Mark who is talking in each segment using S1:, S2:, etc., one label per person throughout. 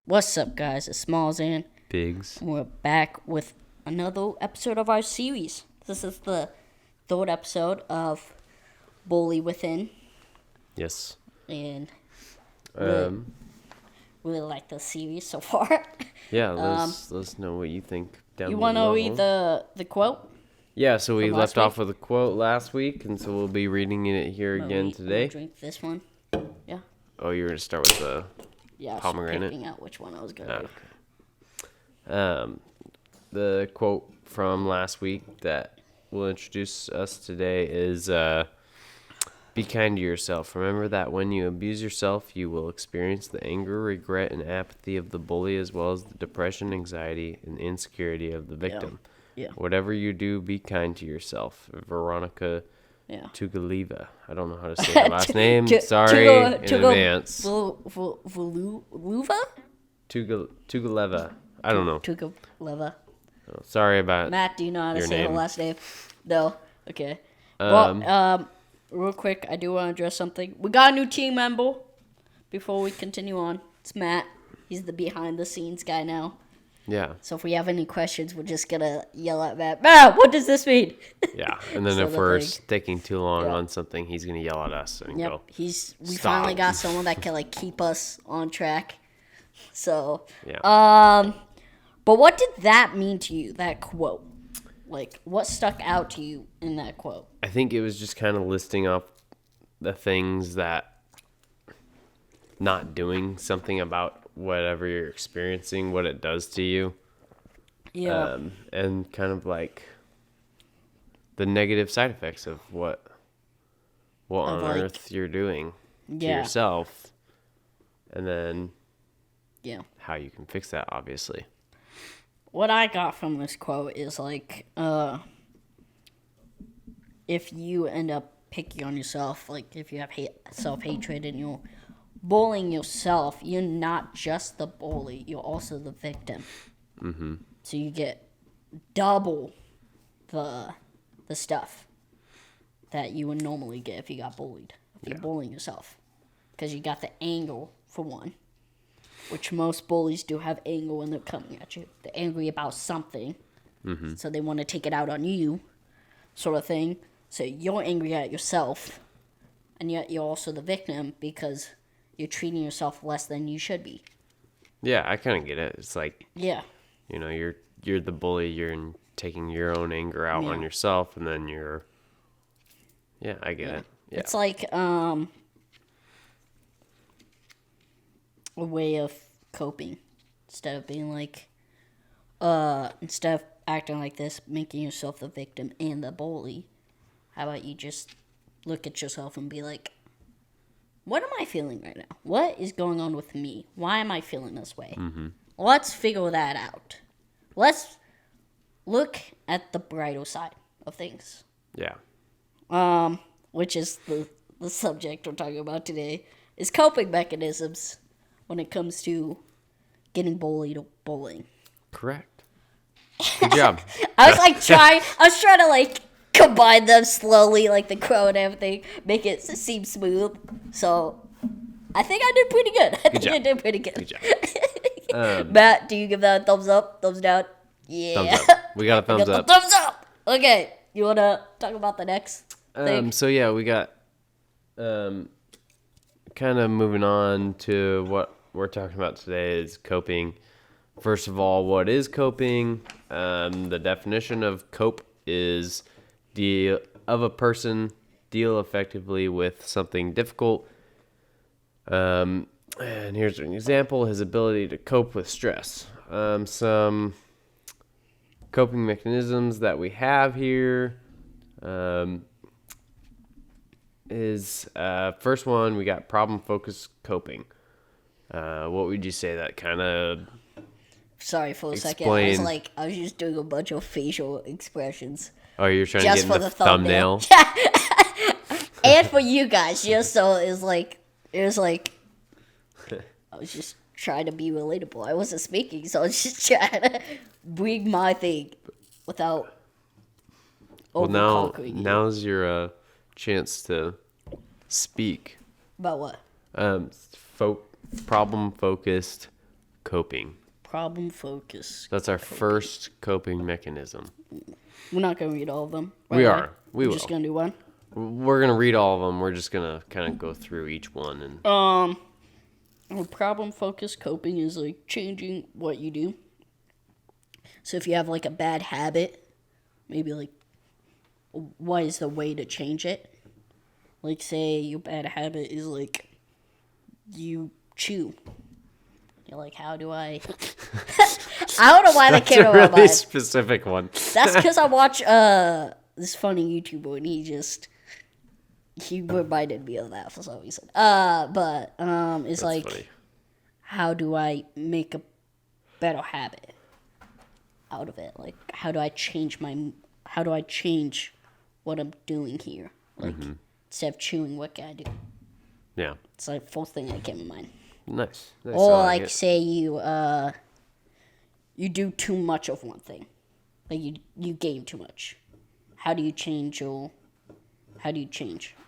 S1: What's up, guys? It's Smalls and
S2: Pigs.
S1: we're back with another episode of our series. This is the third episode of Bully Within,
S2: Yes.
S1: and really,
S2: Um.
S1: really like the series so far.
S2: Yeah. Let us know what you think down
S1: You
S2: below.
S1: want to read the quote?
S2: Yeah. So we
S1: from
S2: left
S1: last
S2: off with a quote last week, and so we'll be reading it here again today.
S1: Drink this one. Yeah.
S2: Oh, you're gonna start with the.
S1: Yeah. I was
S2: Pomegranate?
S1: picking out which one I was gonna do.
S2: The quote from last week that will introduce us today is be kind to yourself. Remember that when you abuse yourself, you will experience the anger, regret, and apathy of the bully, as well as the depression, anxiety, and insecurity of the victim.
S1: Yeah.
S2: Whatever you do, be kind to yourself. Veronica
S1: Yeah.
S2: Tugaleva. I don't know how to say her last name. Sorry in advance.
S1: Luva?
S2: Tugaleva. I don't know.
S1: Tugaleva.
S2: Sorry about
S1: Matt, do you know how to
S2: your
S1: say her
S2: name.
S1: last name? No? Okay. Real quick, I do want to address something. We got a new team member before we continue on. It's Matt. He's the behind-the-scenes guy now.
S2: Yeah.
S1: So if we have any questions, we're just going to yell at Matt. Matt, what does this mean?
S2: Yeah. And then
S1: Sort
S2: if
S1: of
S2: we're
S1: thing.
S2: taking too long
S1: Yeah.
S2: on something, he's going to yell at us and go,
S1: We
S2: "Stop."
S1: finally got someone that can keep us on track. So,
S2: Yeah.
S1: but what did that mean to you, that quote? What stuck out to you in that quote?
S2: I think it was just kind of listing off the things that not doing something about whatever you're experiencing, what it does to you.
S1: Yeah.
S2: And kind of like the negative side effects of what on earth you're doing to
S1: Yeah.
S2: yourself, and then
S1: Yeah.
S2: how you can fix that, obviously.
S1: What I got from this quote is if you end up picking on yourself, if you have self-hatred and you're bullying yourself, you're not just the bully, you're also the victim. Mm-hmm. So you get double the stuff that you would normally get if you got bullied, if you're bullying yourself. Because you got the anger, for one, which most bullies do have anger when they're coming at you. They're angry about something, so they want to take it out on you, sort of thing. So you're angry at yourself, and yet you're also the victim because you're treating yourself less than you should be.
S2: Yeah, I kind of get it. It's like,
S1: Yeah.
S2: you're the bully, you're taking your own anger out on yourself, and then I get it. Yeah.
S1: It's like a way of coping. Instead of being instead of acting like this, making yourself the victim and the bully, how about you just look at yourself and be like, what am I feeling right now? What is going on with me? Why am I feeling this way? Mm-hmm. Let's figure that out. Let's look at the brighter side of things.
S2: Yeah.
S1: Which is the subject we're talking about today, is coping mechanisms when it comes to getting bullied or bullying.
S2: Correct. Good job.
S1: I was trying to combine them slowly, like the quote and everything, make it seem smooth. So I think I did pretty good. I did pretty good.
S2: Good job.
S1: Matt, do you give that a thumbs up, thumbs down? Yeah.
S2: Thumbs up. We got a thumbs up.
S1: Thumbs up. Okay, you want to talk about the next thing?
S2: So yeah, we got kind of moving on to what we're talking about today is coping. First of all, what is coping? The definition of cope is a person deal effectively with something difficult. And here's an example: his ability to cope with stress. Some coping mechanisms that we have here is first one, we got problem-focused coping. What would you say that kind of...
S1: Sorry for a second. I was just doing a bunch of facial expressions.
S2: Oh, you're trying
S1: Just
S2: to get
S1: for
S2: in
S1: the
S2: the thumbnail?
S1: And for you guys, just so it was like I was just trying to be relatable. I wasn't speaking, so I was just trying to bring my thing without
S2: Well,
S1: overconquering you.
S2: now's your chance to speak.
S1: About what?
S2: Problem-focused coping.
S1: Problem focus.
S2: That's our first coping mechanism.
S1: We're not going to read all of them.
S2: We
S1: right?
S2: are. We
S1: We're
S2: will.
S1: just going to do one.
S2: We're going to read all of them. We're just going to kind of go through each one. And
S1: Problem focused coping is like changing what you do. So if you have like a bad habit, maybe like what is the way to change it? Like say your bad habit is like you chew. You're like, how do I? I don't know why that
S2: that's
S1: came
S2: a
S1: to my
S2: really
S1: mind.
S2: specific one.
S1: That's because I watch this funny YouTuber and he reminded me of that for some reason. But it's
S2: That's
S1: like,
S2: funny.
S1: how do I make a better habit out of it? Like, how do I change what I'm doing here? Like, instead of chewing, what can I do?
S2: Yeah.
S1: It's like first thing that came to mind.
S2: Nice.
S1: Or
S2: I
S1: like
S2: it.
S1: say you do too much of one thing, like you game too much. How do you change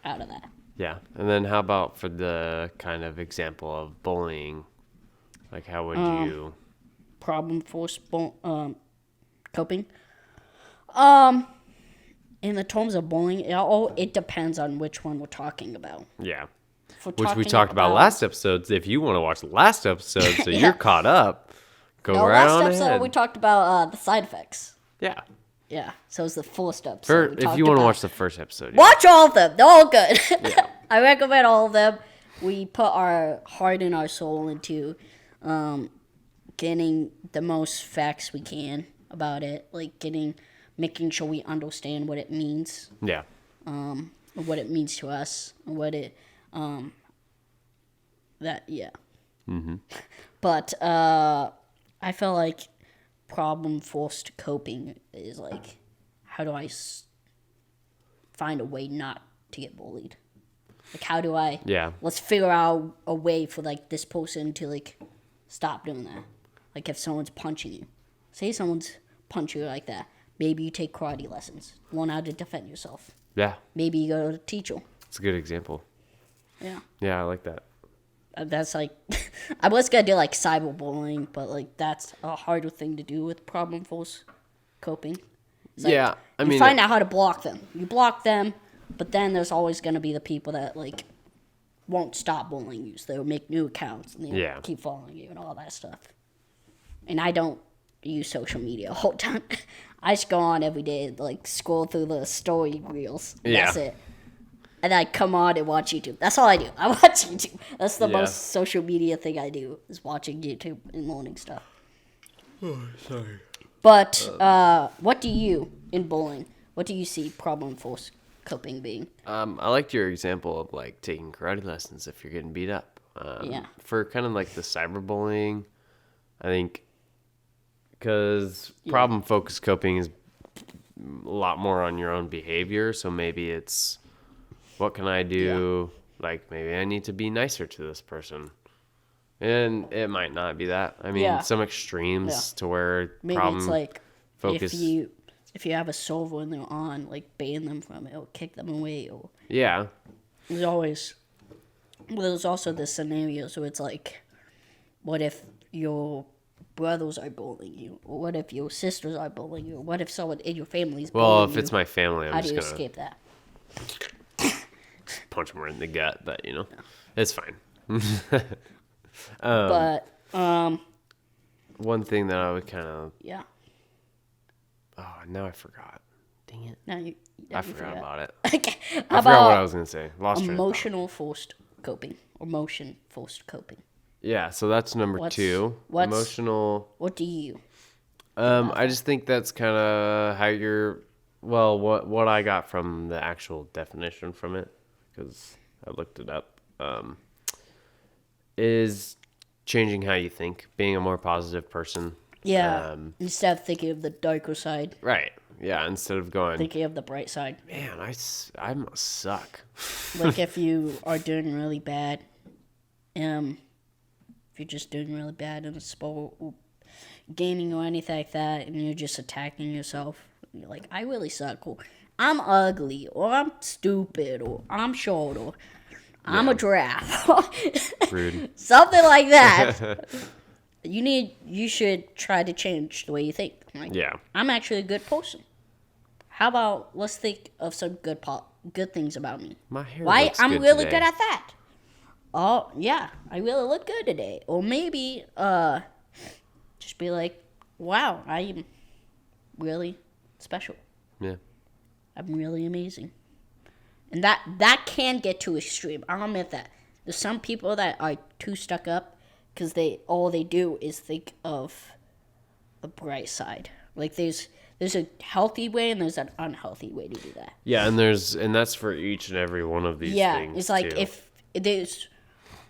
S1: out of that?
S2: Yeah. And then how about for the kind of example of bullying? Like, how would you...
S1: Problem force coping. In the terms of bullying, it depends on which one we're talking about.
S2: Yeah.
S1: If we're
S2: Which we
S1: talking
S2: talked about last episode. If you want to watch the last episode so
S1: Yeah.
S2: you're caught up, go
S1: No,
S2: right
S1: last
S2: on
S1: episode
S2: ahead.
S1: we talked about the side effects.
S2: Yeah.
S1: Yeah, so it's the first episode.
S2: If you want to watch the first episode. Yeah.
S1: Watch all of them. They're all good. I recommend all of them. We put our heart and our soul into getting the most facts we can about it. Like making sure we understand what it means,
S2: Yeah.
S1: what it means to us, what it, But I feel like problem-forced coping is like, how do I find a way not to get bullied? Like, how do I...
S2: Yeah.
S1: Let's figure out a way for, like, this person to, like, stop doing that. Like, if someone's punching you. Say someone's punching you like that. Maybe you take karate lessons. Learn how to defend yourself.
S2: Yeah.
S1: Maybe you go to a teacher.
S2: It's a good example.
S1: Yeah.
S2: Yeah, I like that.
S1: That's like... I was going to do, like, cyberbullying, but, like, that's a harder thing to do with problem-forced coping. It's like,
S2: Yeah, I
S1: you
S2: mean...
S1: find out how to block them. You block them, but then there's always going to be the people that, like, won't stop bullying you. So they'll make new accounts and they'll
S2: Yeah.
S1: keep following you and all that stuff. And I don't use social media all the time. I just go on every day, like, scroll through the story reels.
S2: Yeah.
S1: That's it. And then I come on and watch YouTube. That's all I do. I watch YouTube. That's the
S2: Yeah.
S1: most social media thing I do, is watching YouTube and learning stuff.
S2: Oh, sorry.
S1: But what do you, in bowling, what do you see problem-forced coping being?
S2: I liked your example of, like, taking karate lessons if you're getting beat up.
S1: Yeah.
S2: For kind of, like, the cyberbullying, I think, because problem-focused coping is a lot more on your own behavior, so maybe it's, what can I do? Like, maybe I need to be nicer to this person. And it might not be that. I mean,
S1: Yeah.
S2: some extremes to where
S1: Maybe it's like
S2: focus.
S1: if you have a server and they're on, like, ban them from it or kick them away. Or
S2: Yeah.
S1: there's also the scenarios where it's like, what if your brothers are bullying you? Or what if your sisters are bullying you? Or what if someone in your family is bullying
S2: Well,
S1: you?
S2: if it's my family, I'm
S1: How do
S2: just
S1: you
S2: going to
S1: escape that?
S2: punch them right in the gut, but, you know, it's fine.
S1: But,
S2: One thing that I would kind of...
S1: yeah.
S2: Oh, now I forgot. Dang it.
S1: Now you
S2: I forgot about it.
S1: Okay.
S2: I
S1: How
S2: forgot what I
S1: about
S2: was going to say. Lost train of thought.
S1: emotional forced coping? Emotion forced coping.
S2: Yeah, so that's number
S1: What's-
S2: 2.
S1: what's-
S2: Emotional...
S1: What do you?
S2: I just think that's kind of how you're... Well, what I got from the actual definition from it, because I looked it up, is changing how you think, being a more positive person.
S1: Yeah. Instead of thinking of the darker side,
S2: Right. Yeah, instead of going,
S1: thinking of the bright side.
S2: man, I must suck.
S1: Like if you are doing really bad, if you're just doing really bad in a sport, or gaming or anything like that, and you're just attacking yourself, you're like, I really suck, or I'm ugly, or I'm stupid, or I'm short, or I'm a giraffe.
S2: Rude.
S1: Something like that. you should try to change the way you think. Like,
S2: Yeah.
S1: I'm actually a good person. How about let's think of some good things about me.
S2: My hair
S1: Why
S2: looks
S1: I'm
S2: good
S1: really
S2: today.
S1: good at that. Oh yeah, I really look good today. Or maybe just be like, wow, I'm really special.
S2: Yeah.
S1: I'm really amazing. And that can get too extreme. I'll admit that. There's some people that are too stuck up because all they do is think of the bright side. Like there's a healthy way and there's an unhealthy way to do that.
S2: Yeah, and that's for each and every one of these things.
S1: It's like
S2: too.
S1: if there's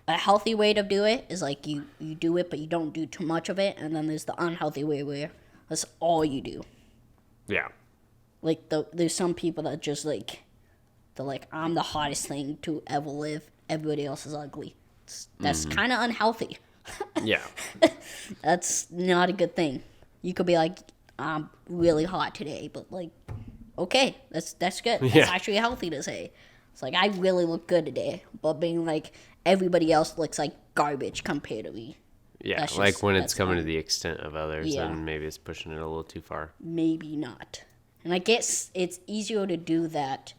S1: a healthy way to do it is like you do it but you don't do too much of it, and then there's the unhealthy way where that's all you do.
S2: Yeah.
S1: Like there's some people that just like they're like, I'm the hottest thing to ever live. Everybody else is ugly. That's kind of unhealthy.
S2: Yeah.
S1: That's not a good thing. You could be like, I'm really hot today, but like, okay, that's good. That's
S2: Yeah.
S1: actually healthy to say. It's like I really look good today, but being like everybody else looks like garbage compared to me.
S2: Yeah,
S1: That's
S2: like
S1: just-
S2: when it's
S1: that's
S2: coming to
S1: fine.
S2: the extent of others,
S1: Yeah.
S2: then maybe it's pushing it a little too far.
S1: Maybe not. And I guess it's easier to do that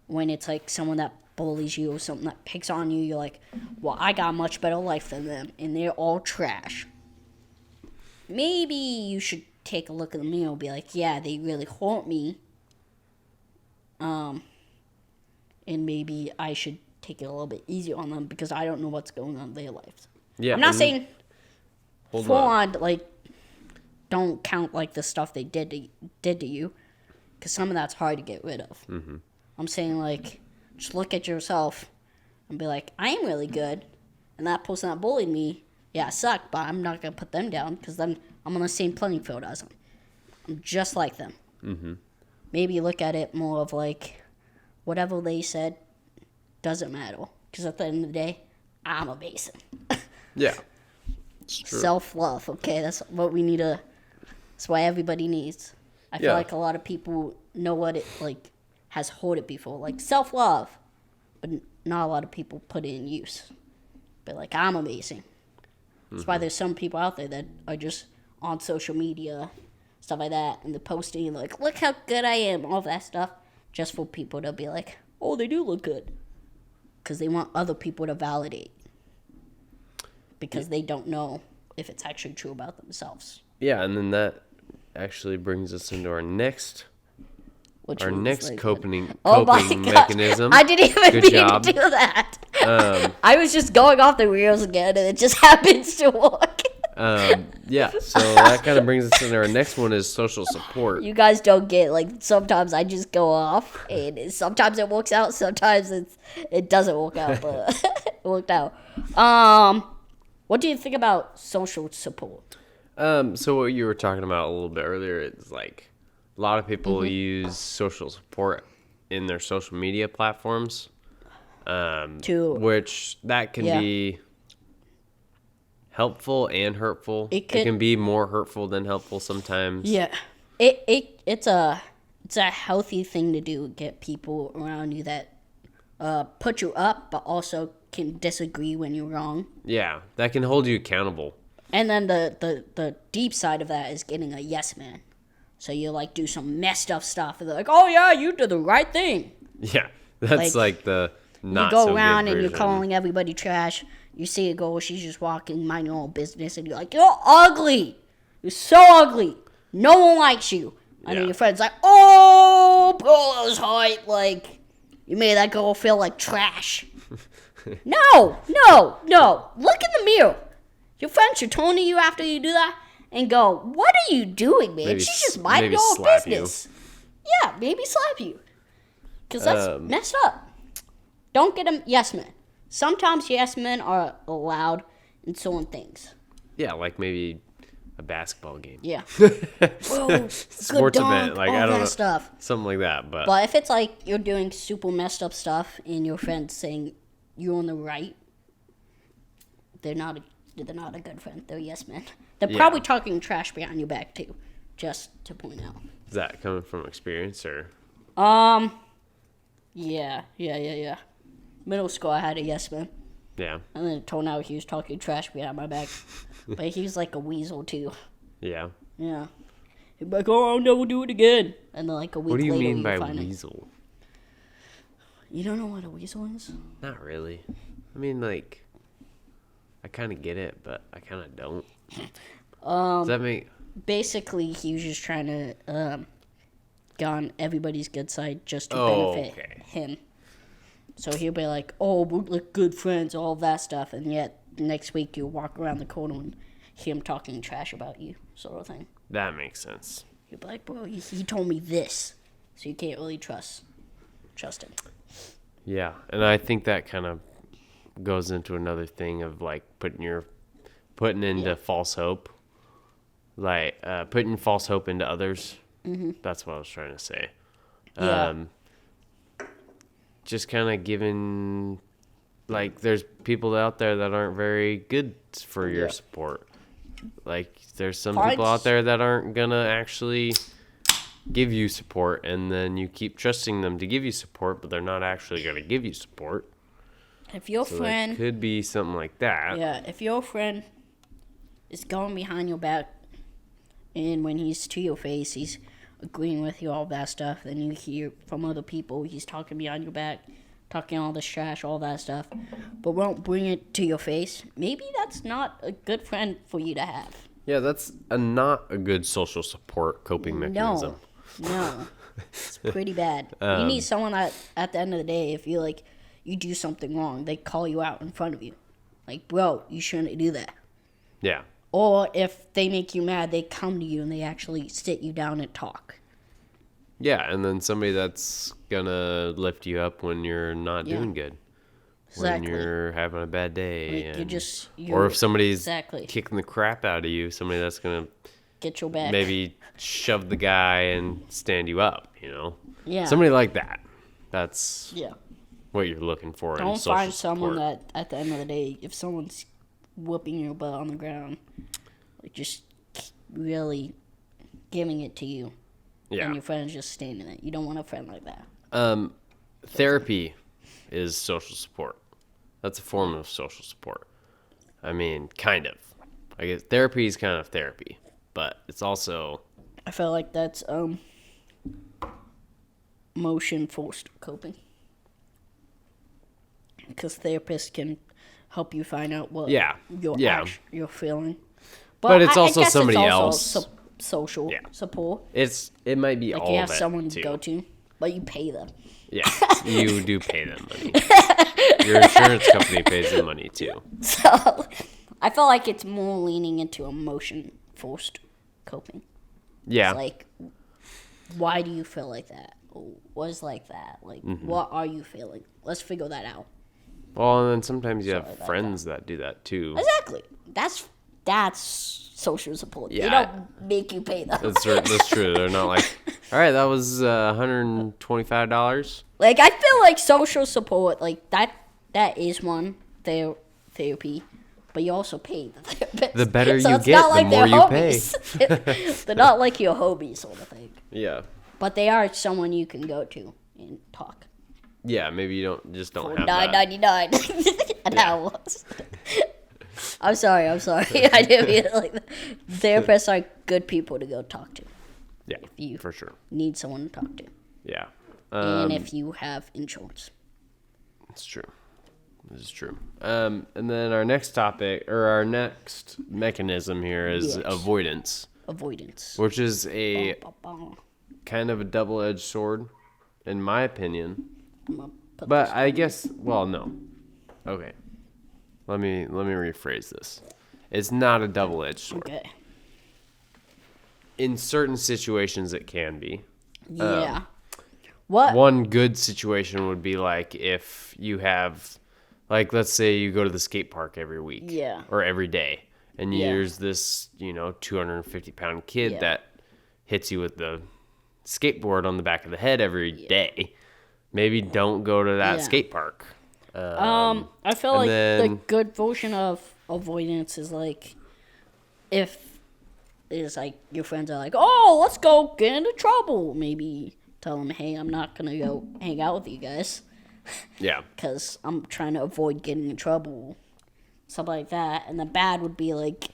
S1: when it's like someone that bullies you or something that picks on you. You're like, well, I got a much better life than them, and they're all trash. Maybe you should take a look at the mirror and be like, yeah, they really hurt me. And maybe I should take it a little bit easier on them because I don't know what's going on in their lives.
S2: Yeah.
S1: I'm not
S2: and-
S1: saying
S2: Hold
S1: full
S2: on.
S1: on, like, don't count, like, the stuff they did to you, because some of that's hard to get rid of. Mm-hmm. I'm saying, like, just look at yourself and be like, I am really good, and that person that bullied me, yeah, I suck, but I'm not going to put them down, because then I'm on the same playing field as them. I'm just like them. Mm-hmm. Maybe look at it more of, like, whatever they said doesn't matter, because at the end of the day, I'm amazing.
S2: Yeah. It's true.
S1: Self-love, okay? That's what we need to... That's what everybody needs. I feel
S2: Yeah.
S1: like a lot of people know what it, like, has heard it before. Like, self-love. But not a lot of people put it in use. But, like, I'm amazing. That's why there's some people out there that are just on social media, stuff like that, and they're posting, like, look how good I am, all that stuff, just for people to be like, oh, they do look good. Because they want other people to validate. Because they don't know if it's actually true about themselves.
S2: Yeah, and then that actually brings us into our next
S1: Which
S2: our
S1: was,
S2: next
S1: like,
S2: coping
S1: oh my
S2: coping
S1: gosh,
S2: mechanism.
S1: I didn't even
S2: Good
S1: mean
S2: job.
S1: to do that.
S2: Um,
S1: I was just going off the reels again, and it just happens to work.
S2: Yeah, so that kind of brings us into our next one is social support.
S1: You guys don't get, like, sometimes I just go off, and sometimes it works out, sometimes it doesn't work out, but it worked out. What do you think about social support?
S2: So what you were talking about a little bit earlier is like a lot of people
S1: Mm-hmm.
S2: use social support in their social media platforms, which that can
S1: Yeah.
S2: be helpful and hurtful.
S1: It could-
S2: can be more hurtful than helpful sometimes.
S1: Yeah, it's a healthy thing to do. Get people around you that put you up, but also can disagree when you're wrong.
S2: Yeah, that can hold you accountable.
S1: And then the deep side of that is getting a yes man. So you like do some messed up stuff, and they're like, "Oh yeah, you did the right thing."
S2: Yeah, that's like the not
S1: You go
S2: so
S1: around
S2: good
S1: and you're
S2: version.
S1: calling everybody trash. You see a girl, she's just walking, mind your own business, and you're like, "You're ugly. You're so ugly. No one likes you." And
S2: Yeah.
S1: then your friend's like, "Oh, bro, that was hot. Like, you made that girl feel like trash." No. Look in the mirror. Your friend should turn to you after you do that and go, "What are you doing, man?
S2: Maybe
S1: She's just
S2: s-
S1: minding
S2: maybe
S1: your own
S2: slap you.
S1: business." Yeah, maybe slap you. Because that's
S2: Um,
S1: messed up. Don't get a yes men. Sometimes yes men are allowed in certain things.
S2: Yeah, like maybe a basketball game.
S1: Yeah. Whoa, good
S2: Sports
S1: dunk,
S2: event, like
S1: all
S2: I don't
S1: that
S2: know,
S1: stuff.
S2: something like that. But
S1: But if it's like you're doing super messed up stuff and your friend's saying you're on the right, they're not a good friend. They're yes men. They're
S2: Yeah.
S1: probably talking trash behind your back too, just to point out.
S2: is that coming from experience or?
S1: Yeah. Middle school, I had a yes man.
S2: Yeah.
S1: And then it turned out he was talking trash behind my back. But he's like a weasel, too.
S2: Yeah.
S1: Yeah. He'd be like, oh, I'll never do it again. And then like a week
S2: What do you
S1: later,
S2: mean by
S1: find
S2: weasel?
S1: You don't know what a weasel is?
S2: Not really. I mean, like, I kind of get it, but I kind of don't. Does that make...
S1: Basically, he was just trying to get on everybody's good side just to benefit him. So he'll be like, oh, we're like good friends, all that stuff. And yet, next week, you walk around the corner and hear him talking trash about you, sort of thing.
S2: That makes sense.
S1: You'll be like, bro, he told me this. So you can't really trust him.
S2: Yeah, and I think that kind of goes into another thing of, like, putting into false hope. Like, putting false hope into others. Mm-hmm. That's what I was trying to say.
S1: Yeah.
S2: Just kind of giving, like, there's people out there that aren't very good for your support. Like, there's some people out there that aren't going to actually give you support, and then you keep trusting them to give you support, but they're not actually going to give you support.
S1: If your friend...
S2: It could be something like that.
S1: Yeah, if your friend is going behind your back, and when he's to your face, he's agreeing with you, all that stuff, then you hear from other people he's talking behind your back, talking all this trash, all that stuff, but won't bring it to your face, maybe that's not a good friend for you to have.
S2: Yeah, that's not a good social support coping mechanism.
S1: No. It's pretty bad. You need someone that, at the end of the day, if you you do something wrong, they call you out in front of you. Like, bro, you shouldn't do that.
S2: Yeah.
S1: Or if they make you mad, they come to you and they actually sit you down and talk.
S2: Yeah, and then somebody that's gonna lift you up when you're not doing good.
S1: Exactly.
S2: When you're having a bad day.
S1: Like,
S2: and, or if somebody's
S1: exactly.
S2: kicking the crap out of you, somebody that's gonna
S1: get your back.
S2: maybe shove the guy and stand you up, you know?
S1: Yeah.
S2: Somebody like that. That's
S1: yeah.
S2: what you're looking for in
S1: Don't
S2: social
S1: find
S2: support.
S1: someone that, at the end of the day, if someone's whooping your butt on the ground, like just really giving it to you, and your friend's just standing there. You don't want a friend like that.
S2: Therapy is social support. That's a form of social support. I mean, kind of. I guess therapy is kind of therapy, but it's also...
S1: I feel like that's motion forced coping. Because therapists can help you find out what you're feeling.
S2: But it's also
S1: I guess
S2: somebody
S1: it's
S2: else.
S1: Also social support.
S2: It might be
S1: Like
S2: all
S1: you have
S2: of it
S1: someone
S2: too.
S1: to go to, but you pay them.
S2: Yeah, you do pay them money. Your insurance company pays them money too.
S1: So I feel like it's more leaning into emotion forced coping.
S2: Yeah.
S1: It's like, why do you feel like that? What is like that? Like, what are you feeling? Let's figure that out.
S2: Well, and then sometimes you have
S1: like
S2: friends that do that too.
S1: Exactly. That's social support.
S2: Yeah.
S1: They don't make you pay them.
S2: That's true. They're not like, all right, that was $125.
S1: Like, I feel like social support, like, that is one therapy, but you also pay the therapist.
S2: The better
S1: so
S2: you
S1: it's
S2: get,
S1: not like
S2: the more you pay.
S1: homies. They're not like your homies sort of thing.
S2: Yeah.
S1: But they are someone you can go to and talk.
S2: Yeah, maybe you don't
S1: For
S2: have that.
S1: $9.99 an hour. I'm sorry. I didn't mean it like that. Therapists are good people to go talk to.
S2: Yeah,
S1: if you
S2: for sure.
S1: need someone to talk to.
S2: Yeah.
S1: And if you have insurance.
S2: It's true. This is true. And then our next topic, or our next mechanism here is avoidance.
S1: Avoidance.
S2: Which is a
S1: Bum.
S2: kind of a double-edged sword, in my opinion.
S1: But
S2: But I guess, well, no. Okay. Let me rephrase this. It's not a double-edged sword.
S1: okay.
S2: In certain situations, it can be.
S1: Yeah. What?
S2: One good situation would be like if you have, like, let's say you go to the skate park every week.
S1: Yeah.
S2: Or every day. And there's this, 250-pound kid that hits you with the skateboard on the back of the head every day. Maybe don't go to that skate park.
S1: I feel like the good version of avoidance is like if it's like your friends are like, oh, let's go get into trouble. Maybe tell them, hey, I'm not gonna go hang out with you guys.
S2: Yeah.
S1: because I'm trying to avoid getting in trouble, stuff like that. And the bad would be like,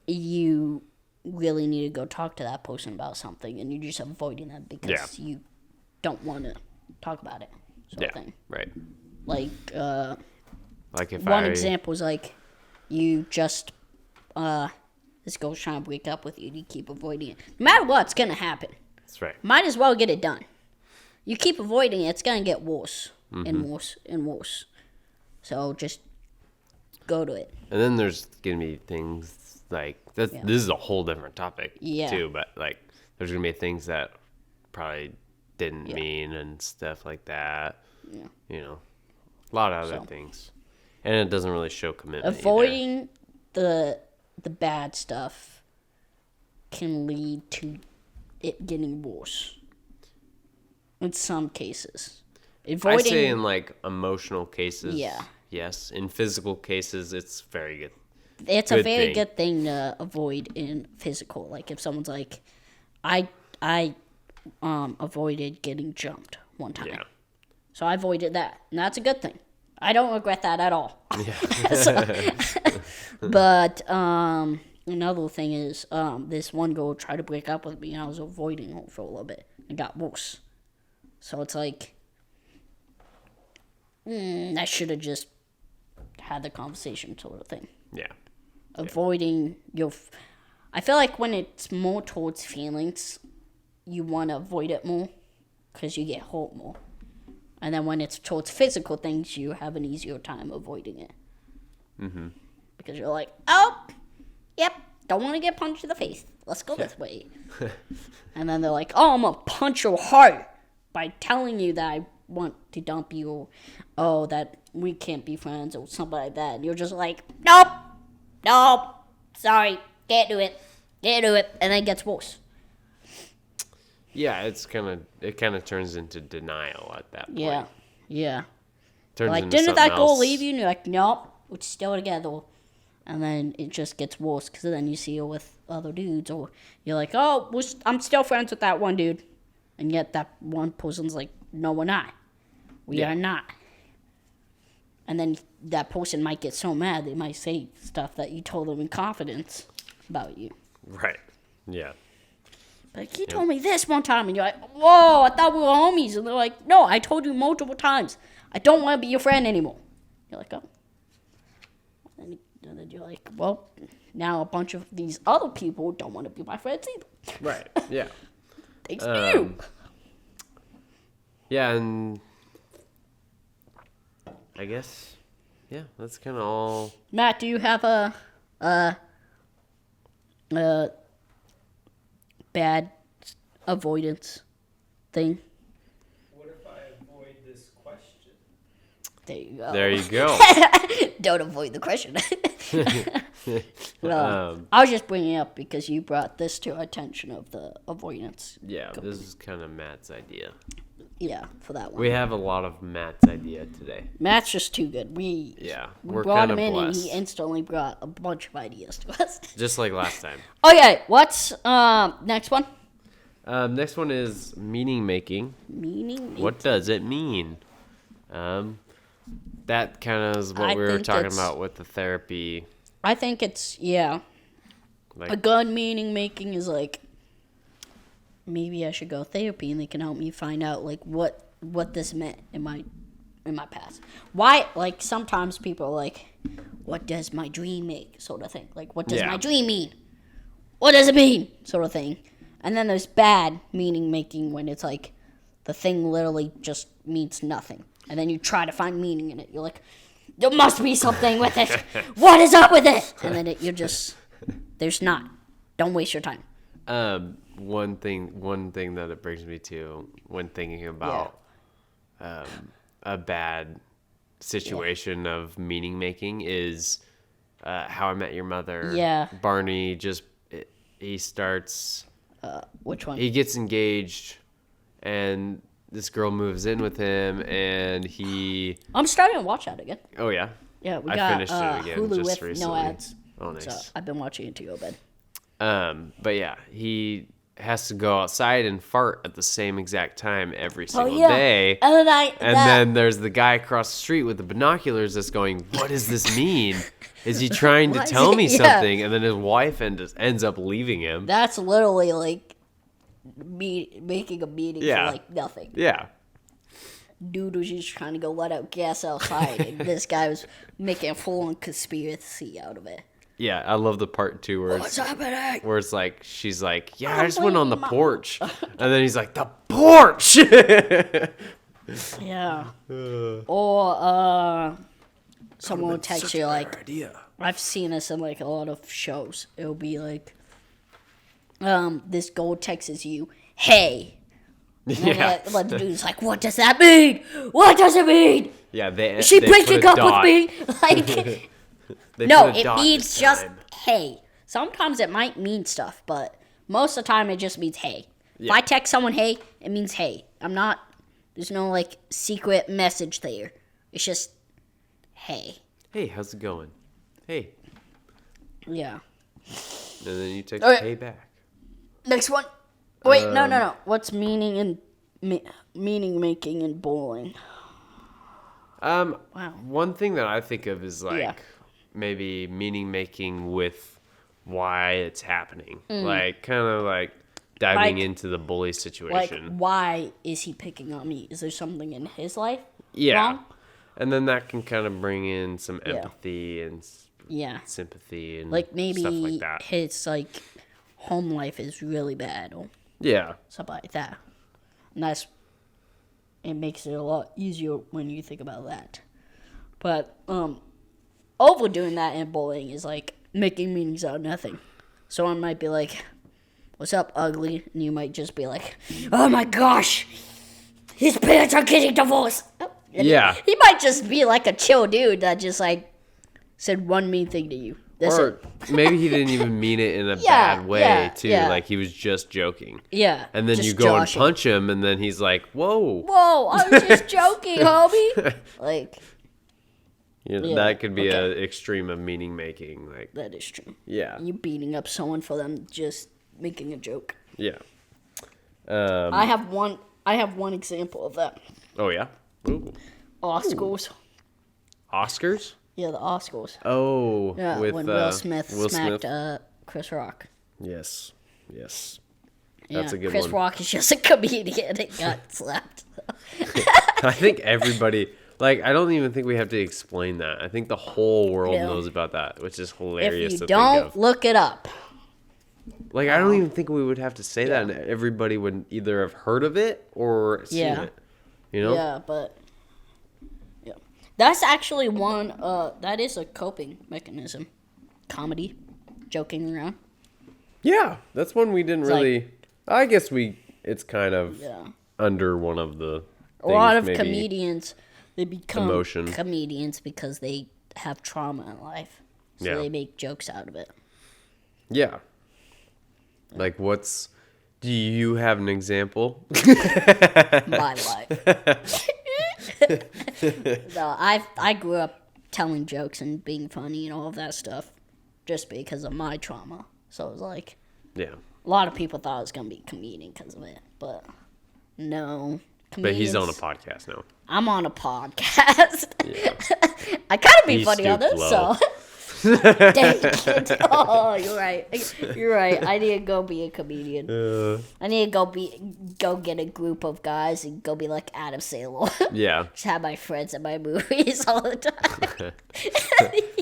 S1: you really need to go talk to that person about something, and you're just avoiding them because you don't want to talk about it. Sort of thing.
S2: Right.
S1: Like,
S2: Like if
S1: one example is like, you just, this girl's trying to break up with you, and you keep avoiding it. No matter what, it's gonna happen.
S2: That's right.
S1: Might as well get it done. You keep avoiding it, it's gonna get worse and worse and worse. So just go to it.
S2: And then there's gonna be things like this.
S1: Yeah.
S2: This is a whole different topic
S1: Yeah.
S2: too. But like, there's gonna be things that probably didn't mean and stuff like that.
S1: Yeah.
S2: You know, a lot of other things, and it doesn't really show commitment.
S1: Avoiding the bad stuff can lead to it getting worse. In some cases, avoiding.
S2: I say in like emotional cases,
S1: Yeah.
S2: yes. In physical cases, it's very good.
S1: It's a
S2: good
S1: very
S2: thing.
S1: good thing to avoid in physical. Like if someone's like, I avoided getting jumped one time,
S2: Yeah.
S1: so I avoided that, and that's a good thing. I don't regret that at all. But another thing is, this one girl tried to break up with me, and I was avoiding her for a little bit. It got worse. So it's like, I should have just had the conversation, sort of thing.
S2: Yeah.
S1: Avoiding I feel like when it's more towards feelings, you want to avoid it more because you get hurt more. And then when it's towards physical things, you have an easier time avoiding it. Mm-hmm. Because you're like, oh, yep, don't want to get punched in the face. Let's go this way. And then they're like, oh, I'm going to punch your heart by telling you that I want to dump you, or, oh, that we can't be friends, or something like that. And you're just like, nope, sorry, can't do it. And then it gets worse.
S2: Yeah, it kind of turns into denial at that point.
S1: Yeah.
S2: Turns
S1: Like,
S2: into
S1: didn't
S2: something
S1: that girl
S2: else.
S1: leave you? And you're like, nope, we're still together. And then it just gets worse because then you see her with other dudes, or you're like, oh, I'm still friends with that one dude. And yet that one person's like, no, we're not. We are not. And then that person might get so mad, they might say stuff that you told them in confidence about you.
S2: Right. Yeah.
S1: Like, you told me this one time, and you're like, whoa, I thought we were homies. And they're like, no, I told you multiple times. I don't want to be your friend anymore. You're like, oh. And then you're like, well, now a bunch of these other people don't want to be my friends either.
S2: Right. Yeah.
S1: Thanks to you.
S2: Yeah, and I guess, yeah, that's kind of all.
S1: Matt, do you have a bad avoidance thing?
S3: What if I avoid this question?
S1: There you go.
S2: There you go.
S1: Don't avoid the question. Well, I was just bringing it up because you brought this to our attention of the avoidance.
S2: Yeah, this is kind of Matt's idea.
S1: Yeah, for that one.
S2: We have a lot of Matt's idea today.
S1: Matt's just too good. We
S2: We're
S1: brought
S2: kind
S1: him
S2: of
S1: in
S2: blessed.
S1: and he instantly brought a bunch of ideas to us.
S2: Just like last time.
S1: Okay, what's next one?
S2: Next one is meaning making.
S1: Meaning.
S2: What does it mean? That kind of is what
S1: I
S2: we were
S1: think
S2: talking
S1: it's-
S2: about with the therapy.
S1: I think it's
S2: Like,
S1: a good meaning making is like, maybe I should go therapy and they can help me find out like what this meant in my past. Why, like, sometimes people are like, what does my dream make, sort of thing. Like, what does
S2: Yeah.
S1: my dream mean? What does it mean, sort of thing. And then there's bad meaning making when it's like the thing literally just means nothing, and then you try to find meaning in it. You're like, there must be something with it. What is up with it? And then you're just, there's not. Don't waste your time.
S2: one thing that it brings me to when thinking about a bad situation of meaning making is How I Met Your Mother.
S1: Yeah.
S2: Barney he starts.
S1: Which one?
S2: He gets engaged, and this girl moves in with him, and he.
S1: I'm starting to watch that again.
S2: Oh yeah.
S1: Yeah, we
S2: I
S1: got
S2: finished it again
S1: Hulu
S2: just
S1: with
S2: recently.
S1: no ads.
S2: Oh, nice.
S1: So I've been watching it to go to bed.
S2: But yeah, he has to go outside and fart at the same exact time every
S1: Oh
S2: single
S1: yeah.
S2: day.
S1: And
S2: Then there's the guy across the street with the binoculars that's going, what does this mean? Is he trying to
S1: What?
S2: tell me
S1: Yeah.
S2: something? And then his wife ends up leaving him.
S1: that's literally like making a meeting
S2: Yeah.
S1: for like nothing.
S2: Yeah.
S1: Dude was just trying to go let out gas outside, and this guy was making a full-on conspiracy out of it.
S2: Yeah, I love the part two where
S1: What's
S2: it's,
S1: happening?
S2: where it's like, she's like, yeah, I
S1: I'm
S2: just went on the
S1: bleeding, Mom.
S2: porch. And then he's like, the porch!
S1: Yeah. Or someone will text you like,
S2: idea.
S1: I've seen this in like a lot of shows. It'll be like, this girl texts you, hey. And
S2: Yeah.
S1: then the dude's like, what does that mean? What does it mean?
S2: Yeah,
S1: Is she
S2: they put
S1: breaking
S2: a
S1: up
S2: dot.
S1: with me? Like,
S2: They
S1: no,
S2: put a
S1: it
S2: dot
S1: means
S2: this
S1: just
S2: time.
S1: hey. Sometimes it might mean stuff, but most of the time it just means hey. If
S2: Yeah.
S1: I text someone hey, it means hey. There's no like secret message there. It's just hey.
S2: Hey, how's it going? Hey.
S1: Yeah.
S2: And then you text
S1: Okay.
S2: hey back.
S1: Next one. Wait, no. What's meaning making in bowling? Wow.
S2: One thing that I think of is like
S1: Yeah.
S2: maybe meaning making with why it's happening.
S1: Mm.
S2: Like kind of like diving
S1: Like-
S2: into the bully
S1: Like,
S2: situation.
S1: why is he picking on me? Is there something in his life?
S2: Yeah.
S1: wrong?
S2: And then that can kind of bring in some
S1: Yeah.
S2: empathy and
S1: Yeah.
S2: sympathy and
S1: Like maybe
S2: stuff like that.
S1: his like home life is really bad or
S2: Yeah.
S1: something like that. And it makes it a lot easier when you think about that. But overdoing that in bowling is like making meanings out of nothing. Someone might be like, what's up, ugly? And you might just be like, oh my gosh, his parents are getting divorced. And
S2: Yeah.
S1: He might just be like a chill dude that just like said one mean thing to you. That's
S2: Or
S1: it.
S2: maybe he didn't even mean it in a
S1: Yeah,
S2: bad way
S1: yeah,
S2: too.
S1: yeah.
S2: Like he was just joking.
S1: Yeah.
S2: And then
S1: just
S2: you go
S1: joshing.
S2: and punch him and then he's like, whoa.
S1: Whoa, I was just joking, homie. Like,
S2: You know,
S1: Yeah,
S2: that could be
S1: okay.
S2: an extreme of meaning making. Like,
S1: that is true.
S2: yeah.
S1: You beating up someone for them just making a joke.
S2: Yeah.
S1: I have one example of that.
S2: Oh, yeah? Ooh.
S1: Oscars.
S2: Oscars?
S1: Yeah, the Oscars.
S2: Oh,
S1: Yeah,
S2: with
S1: when Will Smith
S2: Will
S1: smacked
S2: Smith.
S1: Chris Rock.
S2: Yes. Yes.
S1: Yeah,
S2: That's a good
S1: Chris
S2: one.
S1: Rock is just a comedian and got slapped.
S2: I think everybody, like, I don't even think we have to explain that. I think the whole world
S1: Yeah.
S2: knows about that, which is
S1: If
S2: hilarious
S1: you
S2: to
S1: don't,
S2: think of.
S1: look it up.
S2: Like, I don't even think we would have to say that, and everybody would either have heard of it or seen
S1: Yeah.
S2: it. You know?
S1: Yeah, but yeah, that's actually one. That is a coping mechanism. Comedy, joking around.
S2: Yeah, that's one we didn't
S1: It's like-
S2: really. I guess it's kind of
S1: Yeah.
S2: under one of the.
S1: A lot
S2: things,
S1: of
S2: maybe.
S1: comedians, they become
S2: Emotion.
S1: comedians because they have trauma in life, so
S2: Yeah.
S1: they make jokes out of it.
S2: Yeah. Like, do you have an example?
S1: My life. No, I grew up telling jokes and being funny and all of that stuff, just because of my trauma. So it was like
S2: Yeah.
S1: a lot of people thought I was gonna be a comedian because of it, but no.
S2: But he's on a
S1: Comedians-
S2: podcast now.
S1: I'm on a podcast. I gotta be
S2: He
S1: funny on
S2: stooped
S1: this,
S2: low.
S1: so. Dang it. Oh, you're right. You're right. I need to go be a comedian. I need to go get a group of guys and go be like Adam Sandler.
S2: Yeah.
S1: Just have my friends at my movies all the time.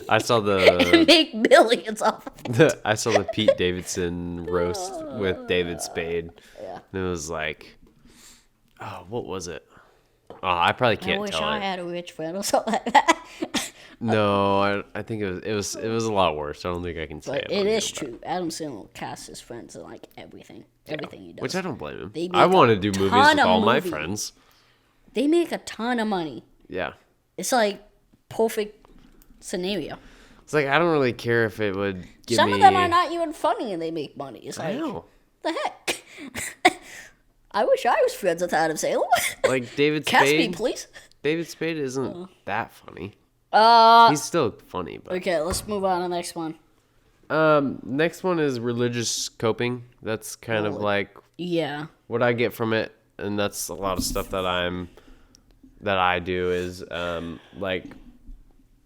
S2: I saw
S1: and make millions off of it.
S2: I saw the Pete Davidson roast with David Spade.
S1: Yeah.
S2: And it was like, oh, what was it? Oh, I probably
S1: I
S2: can't
S1: wish
S2: tell
S1: I
S2: it.
S1: had a rich friend or something like that.
S2: No, I think it was a lot worse. I don't think I can say
S1: But
S2: it.
S1: it
S2: on
S1: is
S2: here,
S1: true. Adam Sandler casts his friends in like everything. Everything he does.
S2: Which I don't blame him.
S1: They
S2: I
S1: make
S2: want
S1: a
S2: to do movies
S1: ton
S2: with
S1: of
S2: all my
S1: movies.
S2: friends.
S1: They make a ton of money.
S2: Yeah.
S1: It's like perfect scenario.
S2: It's like, I don't really care if it would give
S1: Some
S2: me...
S1: of them are not even funny and they make money. It's
S2: I
S1: like,
S2: know.
S1: the heck? I wish I was friends with Adam Sandler.
S2: Like, David
S1: Cast me,
S2: Spade...
S1: please.
S2: David Spade isn't that funny.
S1: Uh,
S2: He's still funny, but...
S1: okay, let's move on to the next one.
S2: Next one is religious coping. That's kind of like
S1: Yeah.
S2: what I get from it, and that's a lot of stuff that I do is like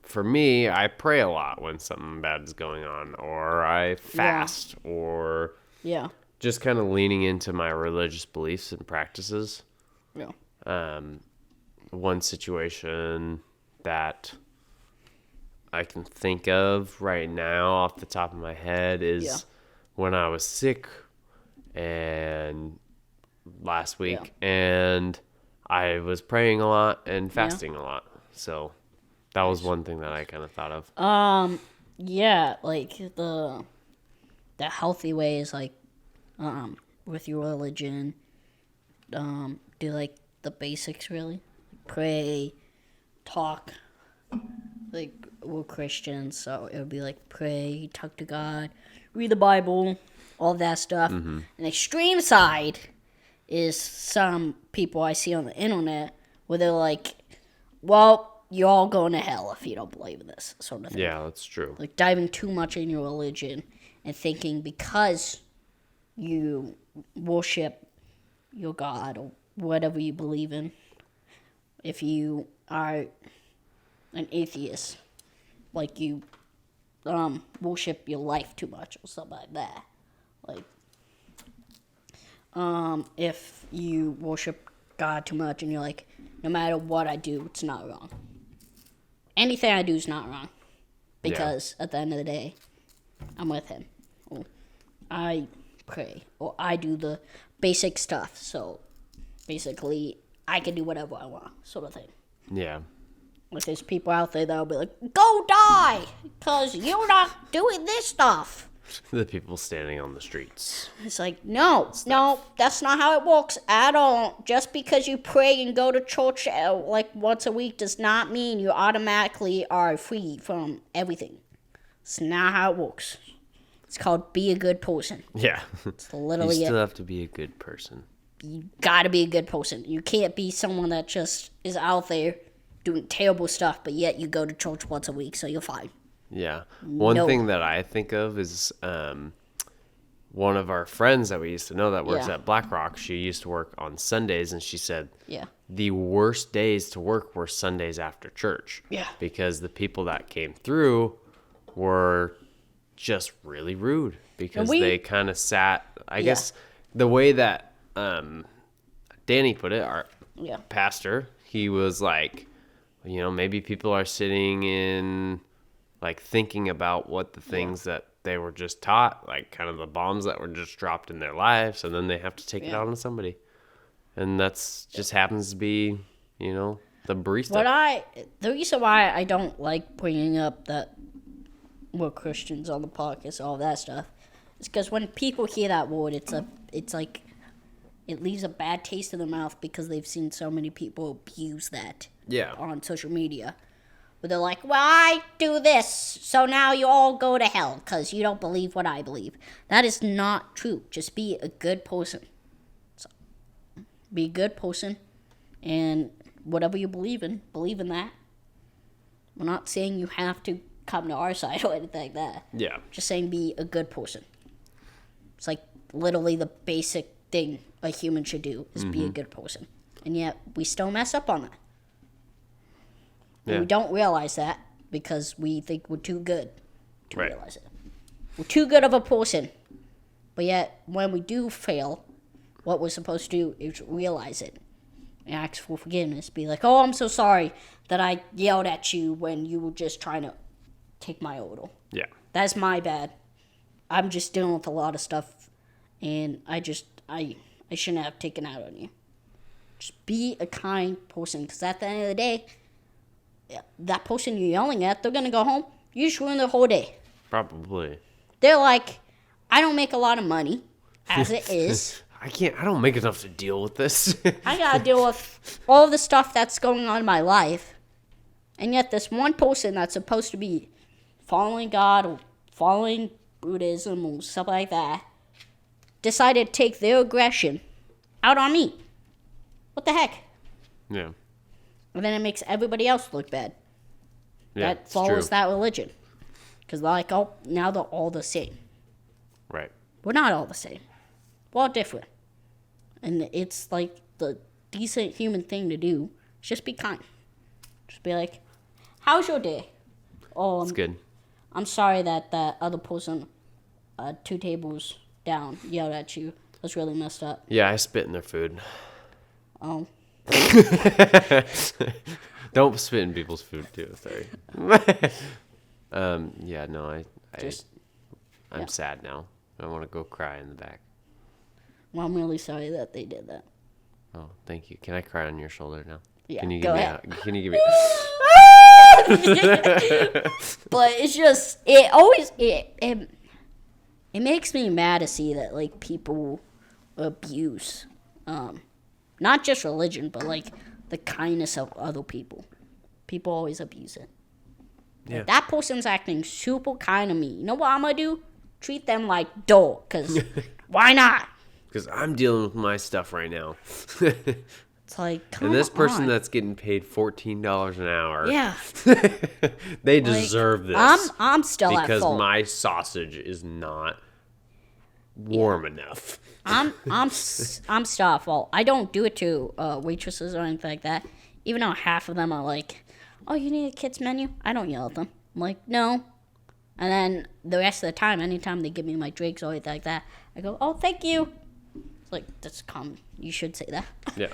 S2: for me, I pray a lot when something bad is going on, or I fast, or
S1: Yeah.
S2: just kind of leaning into my religious beliefs and practices.
S1: Yeah.
S2: One situation that I can think of right now off the top of my head is when I was sick and last week, and I was praying a lot and fasting a lot. So that was one thing that I kind of thought of.
S1: Yeah, like the healthy way is like with your religion, do like the basics really. Pray, talk. Like we're Christians, so it would be like pray, talk to God, read the Bible, all that stuff. An extreme side is some people I see on the internet where they're like, well, you're all going to hell if you don't believe in this sort of thing.
S2: Yeah, that's true.
S1: Like diving too much in your religion and thinking because you worship your God or whatever you believe in, if you are an atheist, like you worship your life too much or something like that. Like if you worship God too much and you're like, no matter what I do, it's not wrong. Anything I do is not wrong. Because at the end of the day, I'm with him. Or I pray. Or I do the basic stuff. So basically, I can do whatever I want, sort of thing.
S2: Yeah.
S1: Like there's people out there that'll be like, go die! Because you're not doing this stuff.
S2: The people standing on the streets.
S1: It's like, no, that's not how it works at all. Just because you pray and go to church like once a week does not mean you automatically are free from everything. It's not how it works. It's called be a good person.
S2: Yeah.
S1: It's literally
S2: You still
S1: it.
S2: have to be a good person.
S1: You gotta be a good person. You can't be someone that just is out there doing terrible stuff, but yet you go to church once a week, so you're fine.
S2: Yeah. One
S1: No.
S2: thing that I think of is one of our friends that we used to know that works
S1: Yeah.
S2: at BlackRock. She used to work on Sundays, and she said
S1: Yeah.
S2: the worst days to work were Sundays after church.
S1: Yeah.
S2: Because the people that came through were just really rude because they kind of sat, I guess the way that Danny put it, our
S1: Yeah.
S2: pastor, he was like, you know, maybe people are sitting in like thinking about what the things that they were just taught, like kind of the bombs that were just dropped in their lives, and then they have to take it out on somebody. And that's just happens to be, you know, the barista.
S1: The reason why I don't like bringing up that we're Christians on the podcast, all that stuff, is because when people hear that word, it's like it leaves a bad taste in their mouth because they've seen so many people abuse that on social media. But they're like, well, I do this, so now you all go to hell because you don't believe what I believe. That is not true. Just be a good person. So, be a good person, and whatever you believe in that. We're not saying you have to come to our side or anything like that.
S2: Yeah.
S1: Just saying be a good person. It's like literally the basic thing a human should do is be a good person. And yet we still mess up on that. And we don't realize that because we think we're too good to realize it. We're too good of a person. But yet when we do fail, what we're supposed to do is realize it. And ask for forgiveness. Be like, oh, I'm so sorry that I yelled at you when you were just trying to take my order.
S2: Yeah.
S1: That's my bad. I'm just dealing with a lot of stuff, and I shouldn't have taken out on you. Just be a kind person, because at the end of the day, that person you're yelling at, they're going to go home. You just ruin their whole day.
S2: Probably.
S1: They're like, I don't make a lot of money, as it is.
S2: I don't make enough to deal with this.
S1: I got to deal with all the stuff that's going on in my life. And yet this one person that's supposed to be following God or following Buddhism or stuff like that decided to take their aggression out on me. What the heck?
S2: Yeah.
S1: And then it makes everybody else look bad.
S2: Yeah,
S1: That follows that religion. Because like, oh, now they're all the same.
S2: Right.
S1: We're not all the same. We're all different. And it's like the decent human thing to do. Just be kind. Just be like, how's your day? Oh,
S2: It's good.
S1: I'm sorry that that other person 2 tables down yelled at you. That's really messed up.
S2: Yeah, I spit in their food.
S1: Oh,
S2: Don't spit in people's food too. Sorry. Yeah, no,
S1: just,
S2: I'm
S1: yeah.
S2: sad now. I want to go cry in the back.
S1: well, I'm really sorry that they did that.
S2: Oh, thank you. Can I cry on your shoulder now?
S1: Yeah,
S2: Can you
S1: go
S2: give me?
S1: ahead.
S2: Can you give me?
S1: But it's just, it always, it makes me mad to see that, like, people abuse, not just religion, but, like, the kindness of other people. People always abuse it.
S2: Yeah.
S1: If that person's acting super kind to me, you know what I'm gonna do? Treat them like dough, because why not?
S2: Because I'm dealing with my stuff right now.
S1: It's like, come
S2: And this person
S1: on.
S2: that's getting paid $14 an hour,
S1: Yeah.
S2: they
S1: Like,
S2: deserve this.
S1: I'm still at
S2: because
S1: fault.
S2: my sausage is not warm enough.
S1: I'm still at fault. I don't do it to waitresses or anything like that. Even though half of them are like, "Oh, you need a kids menu?" I don't yell at them. I'm like, "No." And then the rest of the time, anytime they give me my drinks or anything like that, I go, "Oh, thank you." It's like, that's common. You should say that.
S2: Yeah.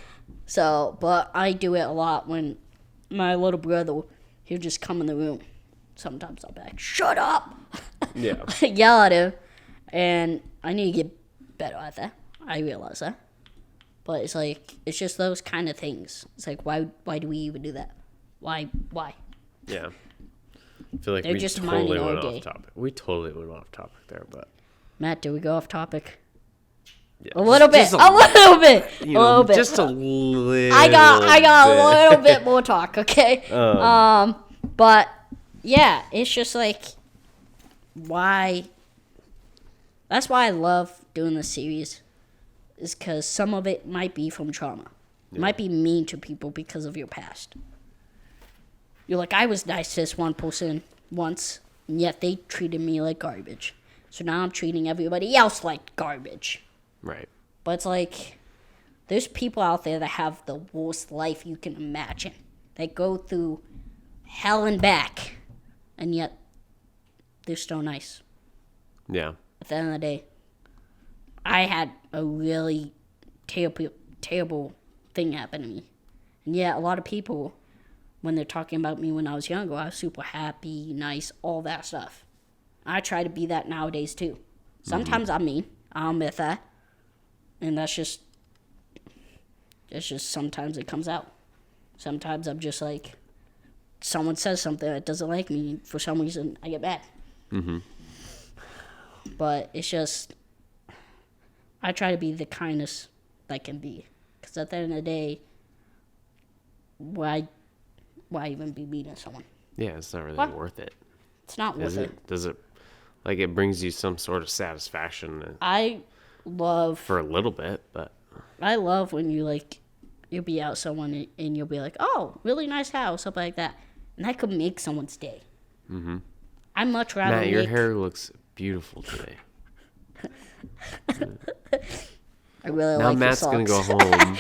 S1: So, but I do it a lot when my little brother, he'll just come in the room. Sometimes I'll be like, "Shut up!"
S2: Yeah.
S1: Yell at him, and I need to get better at that. I realize that, but it's like, it's just those kind of things. It's like, why do we even do that? Why?
S2: Yeah. I feel like
S1: They're
S2: we
S1: just
S2: totally
S1: minding our
S2: went
S1: day.
S2: off topic. We totally went off topic there, but
S1: Matt, did we go off topic?
S2: yeah.
S1: A little bit.
S2: Just
S1: A little bit.
S2: you
S1: A
S2: know,
S1: little bit.
S2: Just a little.
S1: I got a
S2: bit.
S1: little bit more talk, okay? But yeah, it's just like, why? That's why I love doing this series, is because some of it might be from trauma. It might be mean to people because of your past. You're like, I was nice to this one person once, and yet they treated me like garbage. So now I'm treating everybody else like garbage.
S2: Right.
S1: But it's like, there's people out there that have the worst life you can imagine. They go through hell and back, and yet they're still nice.
S2: Yeah.
S1: At the end of the day, I had a really terrible thing happen to me. And yeah, a lot of people, when they're talking about me when I was younger, I was super happy, nice, all that stuff. I try to be that nowadays too. Sometimes I'm mean. I'll admit that. And that's just sometimes it comes out. Sometimes I'm just like, someone says something that doesn't like me, for some reason I get mad.
S2: Mm-hmm.
S1: But it's just, I try to be the kindest I can be. Because at the end of the day, why even be mean to someone?
S2: Yeah, it's not really
S1: What?
S2: worth it.
S1: It's not worth
S2: Is
S1: it.
S2: it? Does it? Like, it brings you some sort of satisfaction
S1: I love
S2: for a little bit, but
S1: when you like, you'll be out with someone and you'll be like, "Oh, really nice house," something like that. And that could make someone's day. Mm-hmm. I'd much rather
S2: Matt, your
S1: make-
S2: hair looks beautiful today.
S1: I really
S2: Now
S1: like
S2: Matt's
S1: your
S2: gonna go
S1: socks.
S2: home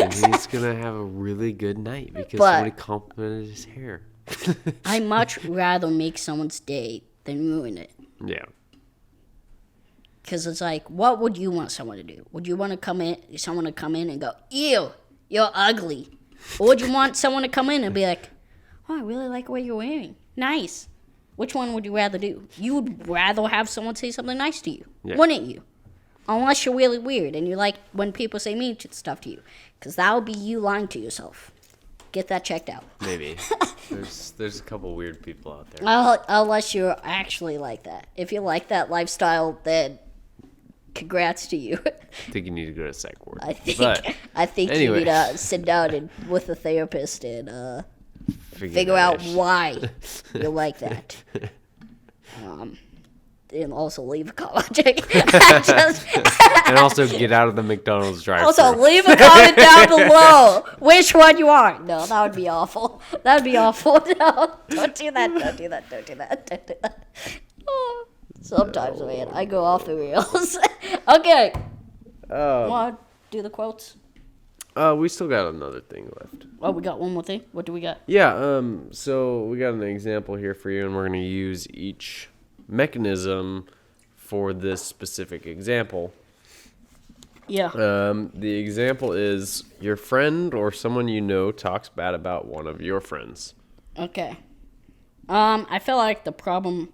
S2: and he's gonna have a really good night because
S1: But-
S2: somebody complimented his hair.
S1: I much rather make someone's day than ruin it.
S2: Yeah.
S1: Because it's like, what would you want someone to do? Would you want someone to come in and go, "Ew, you're ugly"? Or would you want someone to come in and be like, "Oh, I really like what you're wearing. Nice." Which one would you rather do? You would rather have someone say something nice to you,
S2: Yeah.
S1: wouldn't you? Unless you're really weird and you like when people say mean stuff to you. Because that would be you lying to yourself. Get that checked out.
S2: Maybe. There's a couple weird people out there.
S1: Unless you're actually like that. If you like that lifestyle, then congrats to you.
S2: I think you need to go to psych ward.
S1: I think
S2: But anyway.
S1: you need to sit down with a therapist and figure
S2: that
S1: out
S2: ish.
S1: why you're like that. and also leave a comment. Just,
S2: And also get out of the McDonald's drive-thru.
S1: also leave a comment down below which one you are. No, that would be awful. That would be awful. No, don't do that. Don't do that. Don't do that. Don't do that. Oh, sometimes, man, I go off the rails. Okay. Want to do the quotes?
S2: We still got another thing left.
S1: Oh, we got one more thing. What do we got?
S2: Yeah, so we got an example here for you, and we're going to use each mechanism for this specific example.
S1: Yeah.
S2: The example is your friend or someone you know talks bad about one of your friends.
S1: Okay. I feel like the problem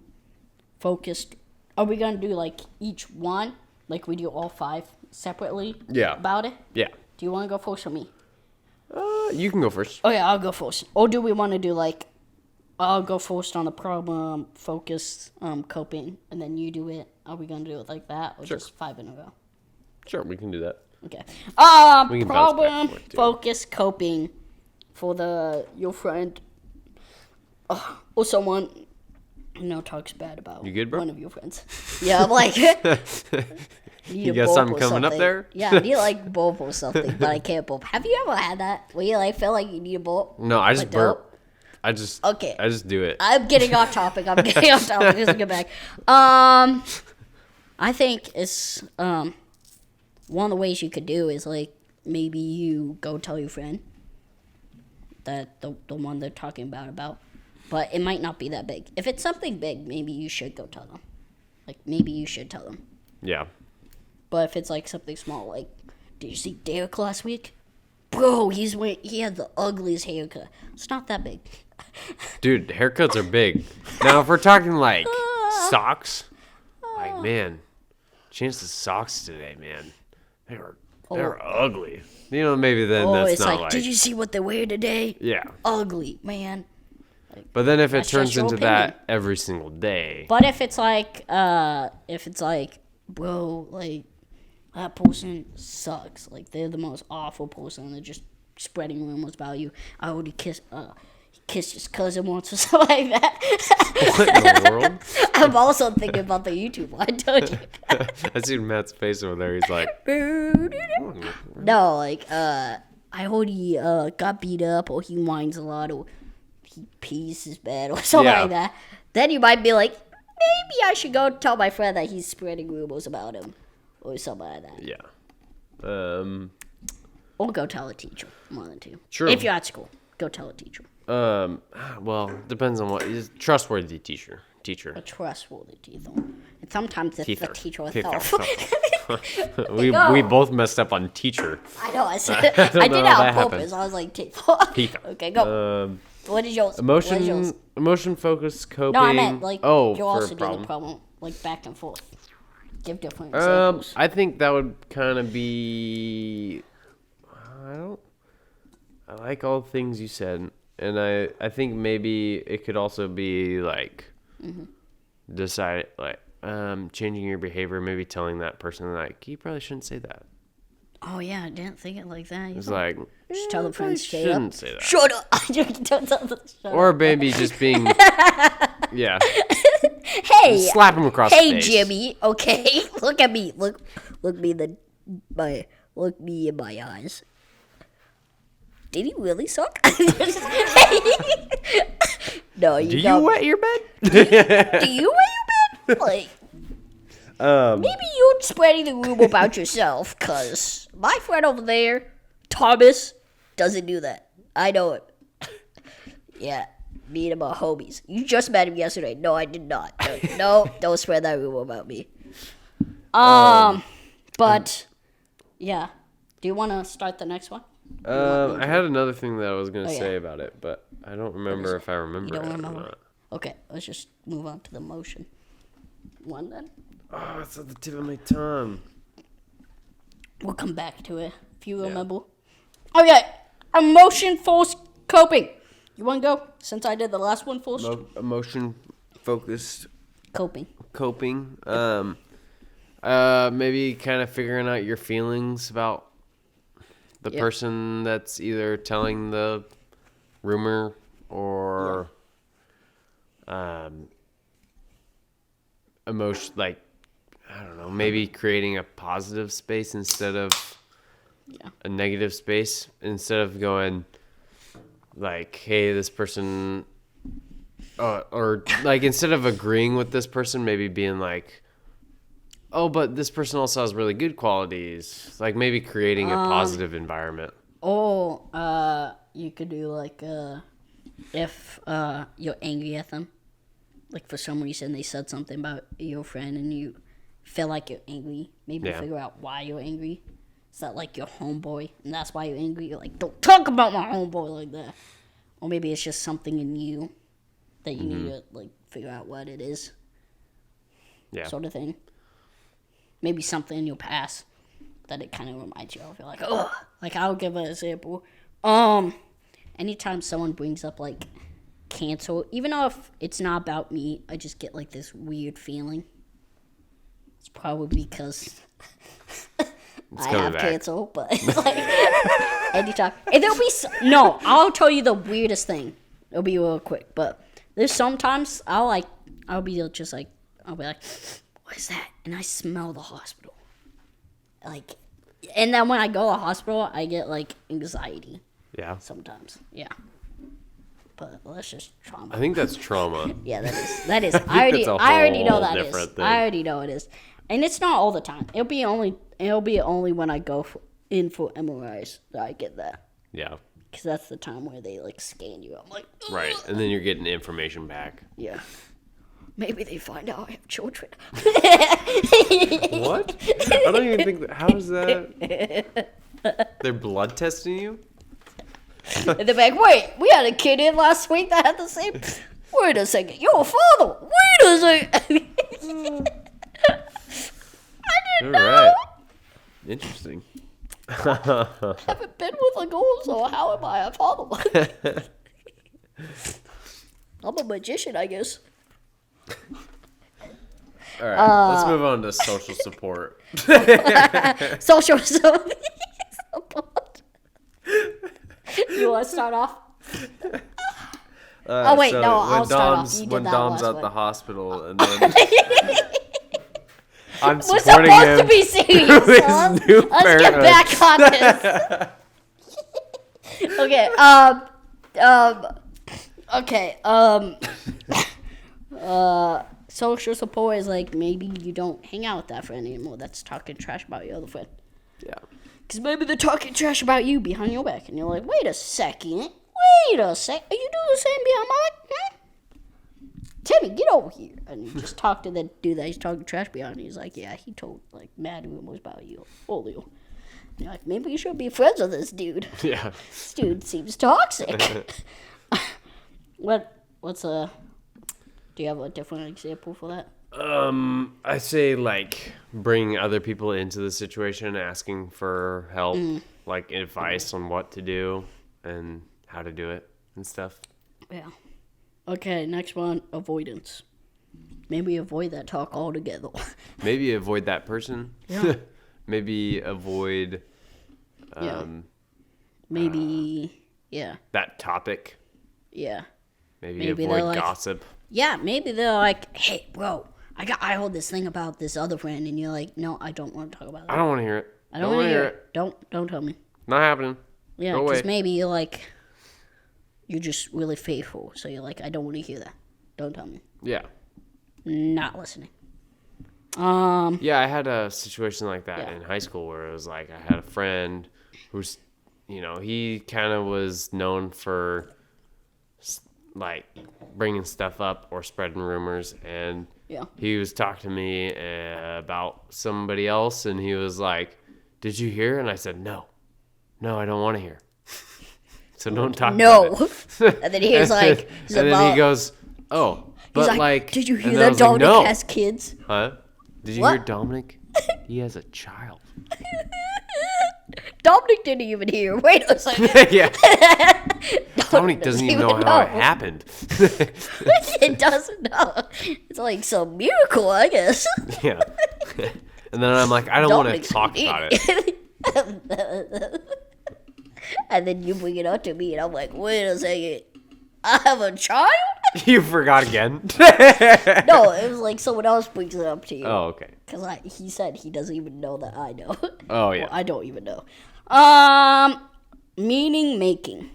S1: focused. Are we gonna do like each one, like we do all 5 separately?
S2: Yeah.
S1: About it.
S2: Yeah.
S1: Do you want to go first or me?
S2: You can go first.
S1: Oh yeah, I'll go first. Or do we want to do like, I'll go first on the problem focused coping, and then you do it? Are we gonna do it like that, or
S2: Sure.
S1: just 5 in a row?
S2: Sure, we can do that.
S1: Okay.
S2: We can bounce back and
S1: Problem
S2: forth, too.
S1: focused coping for your friend or someone talks bad about
S2: You good, bro?
S1: one of your friends. Yeah, I'm like.
S2: You got something coming up there?
S1: Yeah, I need like burp or something, but I can't burp. Have you ever had that where you like feel like you need a burp?
S2: No, I just
S1: but don't?
S2: burp. I just do it.
S1: I'm getting off topic. Let's get back. I think it's one of the ways you could do is like maybe you go tell your friend that the one they're talking about, but it might not be that big. If it's something big, maybe you should go tell them. Like maybe you should tell them.
S2: Yeah.
S1: But if it's like something small, like, did you see Derek last week? Bro, he had the ugliest haircut. It's not that big.
S2: Dude, haircuts are big. Now, if we're talking like socks, like man, Chance's socks today, man, they're ugly. Maybe then that's
S1: it's
S2: not
S1: like, did you see what they wear today?
S2: Yeah.
S1: Ugly, man.
S2: But then if it
S1: That's
S2: turns
S1: just your
S2: into
S1: opinion.
S2: that every single day,
S1: But if it's like, bro, like, that person sucks. Like, they're the most awful person. They're just spreading rumors about you. I already kissed his cousin once or something like that.
S2: what in the world?
S1: I'm also thinking about the YouTube one, don't you?
S2: I see Matt's face over there. He's like,
S1: No, like, I heard he got beat up, or he whines a lot, or he pees his bed, or something
S2: Yeah.
S1: like that. Then you might be like, maybe I should go tell my friend that he's spreading rumors about him, or something like that.
S2: yeah.
S1: Or go tell a teacher, one of the two.
S2: True.
S1: If you're at school, go tell a teacher.
S2: Well, depends on what is trustworthy teacher.
S1: A trustworthy teacher. And sometimes it's the teacher itself.
S2: we both messed up on teacher.
S1: I know, I said it.
S2: don't
S1: I
S2: know
S1: did it
S2: how
S1: on
S2: that
S1: purpose.
S2: happened.
S1: I was like,
S2: Teacher.
S1: Okay, go. What is yours? What is yours?
S2: Emotion focused coping.
S1: No, I meant like you
S2: for
S1: also
S2: a
S1: do
S2: problem.
S1: the problem like back and forth. Give different examples.
S2: I think that would kind of be. I like all the things you said, and I think maybe it could also be like decide like changing your behavior, maybe telling that person like you probably shouldn't say that.
S1: Oh yeah, I didn't think it like that.
S2: It's like
S1: just tell the
S2: probably
S1: friends straight up.
S2: shouldn't say that.
S1: Shut up! Don't tell them. Shut
S2: Or
S1: up.
S2: maybe just being yeah,
S1: Hey,
S2: slap him across
S1: hey,
S2: the face.
S1: Jimmy. Okay, look at me. Look me in my eyes. Did he really suck? No, you
S2: Do you
S1: don't.
S2: wet your bed?
S1: Do you wear your bed? Like, maybe you're spreading the rumor about yourself, cause my friend over there, Thomas, doesn't do that. I know it. Yeah, me and him are homies. You just met him yesterday. No, I did not. No, don't spread that rumor about me. But yeah, do you want to start the next one?
S2: I had another thing that I was gonna
S1: Oh, yeah.
S2: say about it, but I don't remember if I remember
S1: You
S2: it
S1: don't
S2: or
S1: remember?
S2: not.
S1: Okay, let's just move on to the motion one then.
S2: Oh, it's at the tip of my tongue.
S1: We'll come back to it if you remember. Okay, emotion force coping. You want to go? Since I did the last one first.
S2: Emotion focused
S1: Coping.
S2: coping. Maybe kind of figuring out your feelings about the person that's either telling the rumor or emotion, like, I don't know, maybe creating a positive space instead of a negative space, instead of going like, hey, this person, or like, instead of agreeing with this person, maybe being like, oh, but this person also has really good qualities, like maybe creating a positive environment.
S1: Or you could do like if you're angry at them, like for some reason they said something about your friend and you feel like you're angry, maybe figure out why you're angry. Is that like your homeboy and that's why you're angry? You're like, don't talk about my homeboy like that. Or maybe it's just something in you that you need to like figure out what it is.
S2: Yeah.
S1: Sort of thing. Maybe something in your past that it kind of reminds you of. You're like, oh, like I'll give an example. Anytime someone brings up like cancer, even though if it's not about me, I just get like this weird feeling. It's probably because I have cancer, but like anytime. And there'll be no. I'll tell you the weirdest thing. It'll be real quick, but there's sometimes I'll be like, what is that? And I smell the hospital. Like, and then when I go to the hospital, I get like anxiety.
S2: Yeah.
S1: Sometimes, yeah. But that's just trauma.
S2: I think that's trauma.
S1: Yeah, that is. I already know that is.
S2: Thing.
S1: I already know it is, and it's not all the time. It'll be only when I go in for MRIs that I get that.
S2: Yeah.
S1: Because that's the time where they like scan you. I'm like, ugh.
S2: Right, and then you're getting information back.
S1: Yeah. Maybe they find out I have children.
S2: What? I don't even think that. How is that? They're blood testing you?
S1: And they're like, wait, we had a kid in last week that had the same. Wait a second, your father. Wait a second. I didn't know.
S2: Right. Interesting.
S1: I haven't been with a girl, so how am I a father? I'm a magician, I guess.
S2: All right, let's move on to social support.
S1: Social support. You want to start off? Oh wait, no, I'll start off. You did
S2: When
S1: that
S2: Dom's
S1: last
S2: at
S1: one.
S2: the hospital, and then I'm
S1: We're
S2: supporting
S1: supposed
S2: him
S1: to be serious.
S2: with
S1: Huh?
S2: his new
S1: Let's get back on this. Okay. Social support is like maybe you don't hang out with that friend anymore. That's talking trash about your other friend.
S2: Yeah.
S1: Because maybe they're talking trash about you behind your back, and you're like, wait a second. Are you doing the same behind my back? Huh? Timmy, get over here. And you just talk to the dude that he's talking trash behind. He's like, yeah, he told like mad rumors about you earlier. And you're like, maybe you should be friends with this dude.
S2: Yeah.
S1: This dude seems toxic. Do you have a different example for that?
S2: I say like bringing other people into the situation, asking for help, like advice on what to do and how to do it and stuff.
S1: Yeah. Okay, next one, avoidance. Maybe avoid that talk altogether.
S2: Maybe avoid that person.
S1: Yeah.
S2: Maybe avoid
S1: yeah.
S2: that topic.
S1: Yeah.
S2: Maybe
S1: Maybe
S2: avoid
S1: they're like-
S2: gossip.
S1: Yeah, maybe they're like, hey, bro, I heard this thing about this other friend, and you're like, no, I don't want to talk about that.
S2: I don't want to hear it.
S1: I don't want to hear it. Don't tell me.
S2: Not happening.
S1: Yeah,
S2: Go away.
S1: because maybe you're like, you're just really faithful, so you're like, I don't want to hear that. Don't tell me.
S2: Yeah.
S1: Not listening.
S2: Yeah, I had a situation like that
S1: Yeah.
S2: in high school where it was like I had a friend who's, he kind of was known for like bringing stuff up or spreading rumors, and
S1: Yeah.
S2: he was talking to me about somebody else, and he was like, "Did you hear?" And I said, "No, I don't want to hear." So don't talk
S1: No.
S2: about it.
S1: And then he was like,
S2: and then he goes, "Oh, but
S1: he's like, did you
S2: and
S1: hear
S2: then I
S1: that
S2: was like,
S1: Dominic
S2: "No."
S1: has kids?
S2: Huh? Did you
S1: What?
S2: hear Dominic? He has a child.
S1: Dominic didn't even hear. Wait a second.
S2: Yeah. Dominic doesn't even know how it happened.
S1: It doesn't know. It's like some miracle, I guess.
S2: Yeah. And then I'm like, I don't want to
S1: Dominic's
S2: talk about it.
S1: And then you bring it up to me, and I'm like, wait a second. I have a child?
S2: You forgot again.
S1: No, it was like someone else brings it up to you.
S2: Oh, okay.
S1: Because he said he doesn't even know that I know.
S2: Oh, yeah.
S1: Well, I don't even know. Meaning making.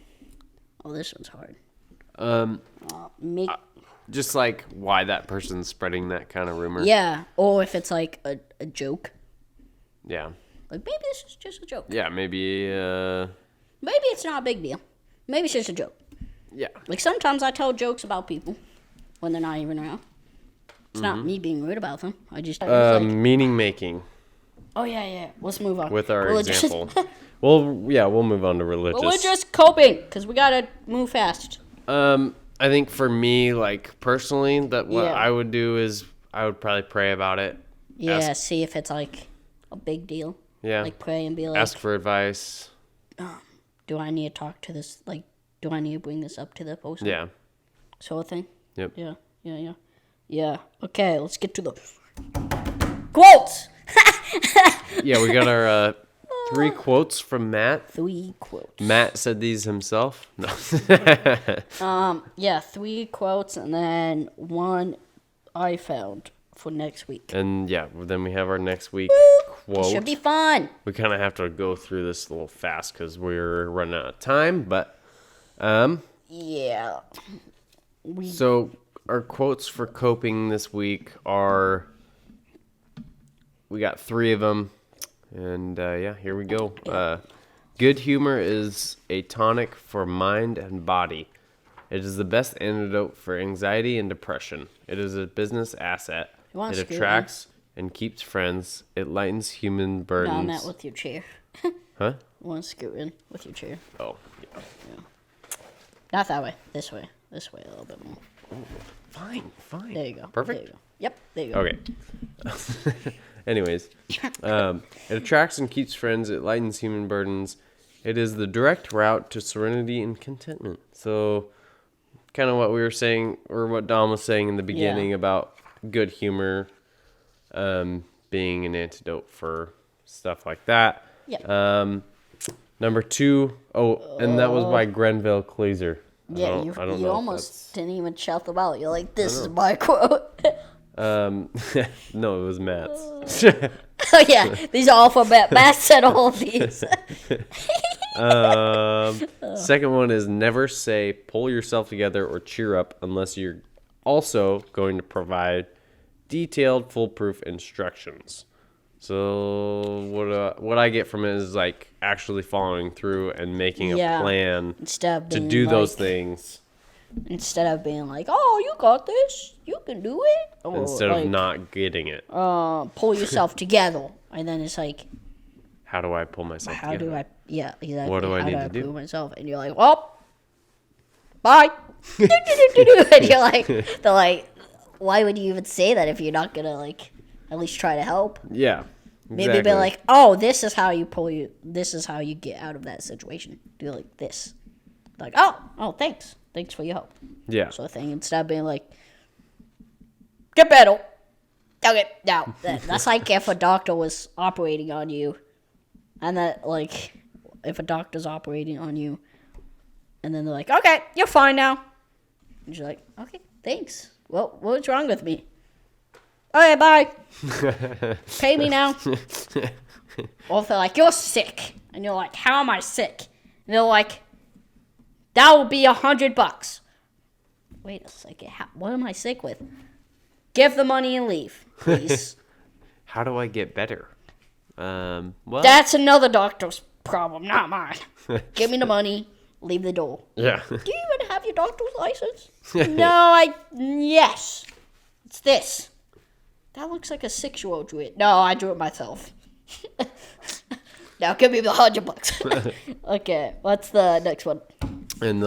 S1: Oh, this one's hard. Make.
S2: Just like why that person's spreading that kind of rumor.
S1: Yeah, or if it's like a joke.
S2: Yeah.
S1: Like, maybe this is just a joke.
S2: Yeah, maybe,
S1: Maybe it's not a big deal. Maybe it's just a joke.
S2: yeah.
S1: Like, sometimes I tell jokes about people when they're not even around. It's
S2: Mm-hmm.
S1: not me being rude about them. I just... like,
S2: Meaning making
S1: oh, yeah. Let's move on.
S2: with our
S1: Religious.
S2: example. We'll move on to religious.
S1: We're just coping, because we gotta move fast.
S2: I think for me, like, personally, that what
S1: Yeah.
S2: I would do is I would probably pray about it.
S1: Yeah, see if it's, like, a big deal.
S2: Yeah.
S1: Like, pray and be like,
S2: Ask for advice.
S1: do I need to talk to this, like, do I need to bring this up to the person?
S2: Yeah.
S1: Sort of thing?
S2: Yep.
S1: Yeah. Okay, let's get to the quotes!
S2: Yeah, we got our 3 quotes from Matt.
S1: 3 quotes.
S2: Matt said these himself. No.
S1: Yeah, 3 quotes and then 1 I found for next week.
S2: And yeah, then we have our next week quote.
S1: Should be fun.
S2: We kind of have to go through this a little fast because we're running out of time. But
S1: Yeah.
S2: so our quotes for coping this week are, we got 3 of them, and yeah, here we go. Good humor is a tonic for mind and body. It is the best antidote for anxiety and depression. It is a business asset.
S1: You want
S2: It
S1: to scoot
S2: attracts and keeps friends. It lightens human
S1: No,
S2: burdens.
S1: I'm at with your chair.
S2: Huh?
S1: Want to scoot in with your chair.
S2: Oh, yeah.
S1: Not that way. This way. This way a little bit more.
S2: Fine.
S1: There you go.
S2: Perfect.
S1: There you go. Yep, there you go.
S2: Okay. Anyways, it attracts and keeps friends. It lightens human burdens. It is the direct route to serenity and contentment. So, kind of what we were saying, or what Dom was saying in the beginning about good humor being an antidote for stuff like that.
S1: Yeah.
S2: Number 2, and that was by Grenville Cleaser.
S1: Yeah,
S2: I
S1: you
S2: don't know if
S1: almost didn't even shout them out. You're like, this is my quote.
S2: No, it was Matt's.
S1: Oh, yeah. These are all for Matt. Matt said all of these.
S2: Second one is never say pull yourself together or cheer up unless you're also going to provide detailed, foolproof instructions. So what I get from it is like actually following through and making
S1: Yeah.
S2: a plan
S1: Instead of
S2: to
S1: being
S2: do those
S1: like-
S2: things
S1: Instead of being like, oh, you got this. You can do it. Or
S2: instead
S1: like,
S2: of not getting it.
S1: pull yourself together. And then it's like,
S2: How do I pull myself
S1: how
S2: together?
S1: do I, yeah, exactly.
S2: What do I
S1: how
S2: need
S1: do
S2: to
S1: I
S2: do?
S1: prove myself? And you're like, well, bye. And you're like, they're like, why would you even say that if you're not going to, like, at least try to help?
S2: Yeah.
S1: Maybe
S2: exactly.
S1: be like, oh, this is how you get out of that situation. Do like this. Like, oh, thanks. Thanks for your help.
S2: Yeah.
S1: Sort of thing. Instead of being like, get better. Okay, now, that's like if a doctor was operating on you, and that, like, if a doctor's operating on you, and then they're like, okay, you're fine now. And you're like, okay, thanks. Well, what's wrong with me? Okay, bye. Pay me now. Or if they're like, you're sick. And you're like, how am I sick? And they're like, that will be $100. Wait a second. What am I sick with? Give the money and leave, please.
S2: How do I get better? Well,
S1: That's another doctor's problem, not mine. Give me the money, leave the door.
S2: yeah.
S1: Do you even have your doctor's license? No, yes. It's this. That looks like a 6-year-old drew it. No, I drew it myself. Now give me the $100. Okay, what's the next one?
S2: And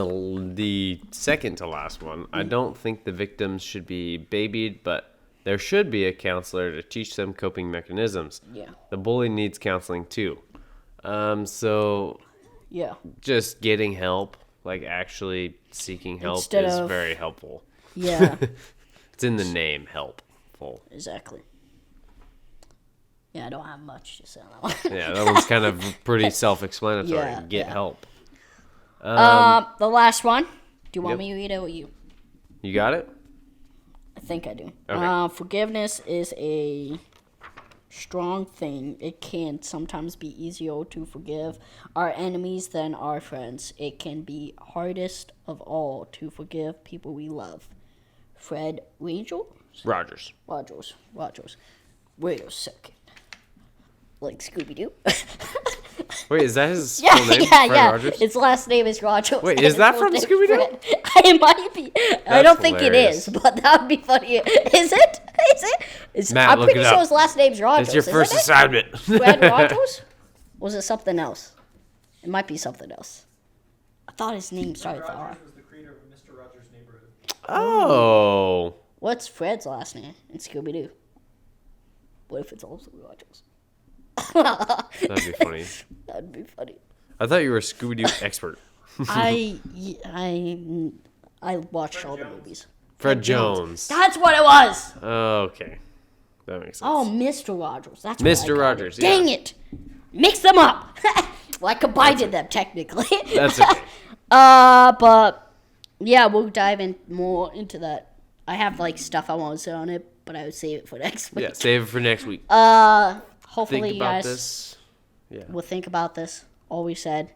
S2: the second to last one, I don't think the victims should be babied, but there should be a counselor to teach them coping mechanisms.
S1: Yeah.
S2: The bully needs counseling too. So
S1: Yeah.
S2: just getting help, like actually seeking help,
S1: Instead
S2: is
S1: of-
S2: very helpful.
S1: Yeah,
S2: It's in the name, helpful.
S1: exactly. Yeah, I don't have much to say on that one.
S2: Yeah, that one's kind of pretty self-explanatory.
S1: Yeah,
S2: Get
S1: yeah.
S2: help.
S1: The last one. Do you want
S2: Yep.
S1: me to read it or you?
S2: You got it?
S1: I think I do.
S2: Okay.
S1: Forgiveness is a strong thing. It can sometimes be easier to forgive our enemies than our friends. It can be hardest of all to forgive people we love. Fred Rangel?
S2: Rogers.
S1: Rogers. Wait a second. Like Scooby-Doo?
S2: Wait, is that his
S1: Yeah,
S2: full name?
S1: yeah,
S2: Fred
S1: yeah.
S2: Rogers?
S1: His last name is Rogers.
S2: Wait,
S1: and
S2: is
S1: his
S2: that
S1: full
S2: from
S1: name is
S2: Scooby-Doo?
S1: Fred. It might be. I
S2: That's
S1: don't think it
S2: hilarious.
S1: is, but that would be funny. Is it?
S2: Matt,
S1: I'm
S2: look
S1: pretty
S2: it
S1: sure
S2: up.
S1: his last name's Rogers.
S2: It's your first
S1: isn't it?
S2: assignment.
S1: Fred Rogers? Was it something else? It might be something else. I thought his name started with R.
S3: Rogers was the creator of Mr. Rogers' Neighborhood.
S2: Oh.
S1: What's Fred's last name in Scooby-Doo? What if it's also Rogers?
S2: That'd be funny.
S1: That'd be funny.
S2: I thought you were a Scooby-Doo expert.
S1: I watched all the movies.
S2: Fred Jones.
S1: That's what it was.
S2: Okay. That makes sense.
S1: Oh, Mr. Rogers. That's what
S2: Mr.
S1: I called
S2: Rogers,
S1: it.
S2: yeah.
S1: Dang it. Mix them up. Well, I combined them technically.
S2: That's okay.
S1: But yeah, we'll dive in more into that. I have like stuff I want to say on it, but I would save it for next week.
S2: Yeah, save it for next week.
S1: Hopefully
S2: Think
S1: you
S2: about
S1: guys
S2: this. Yeah.
S1: will think about this. All we said.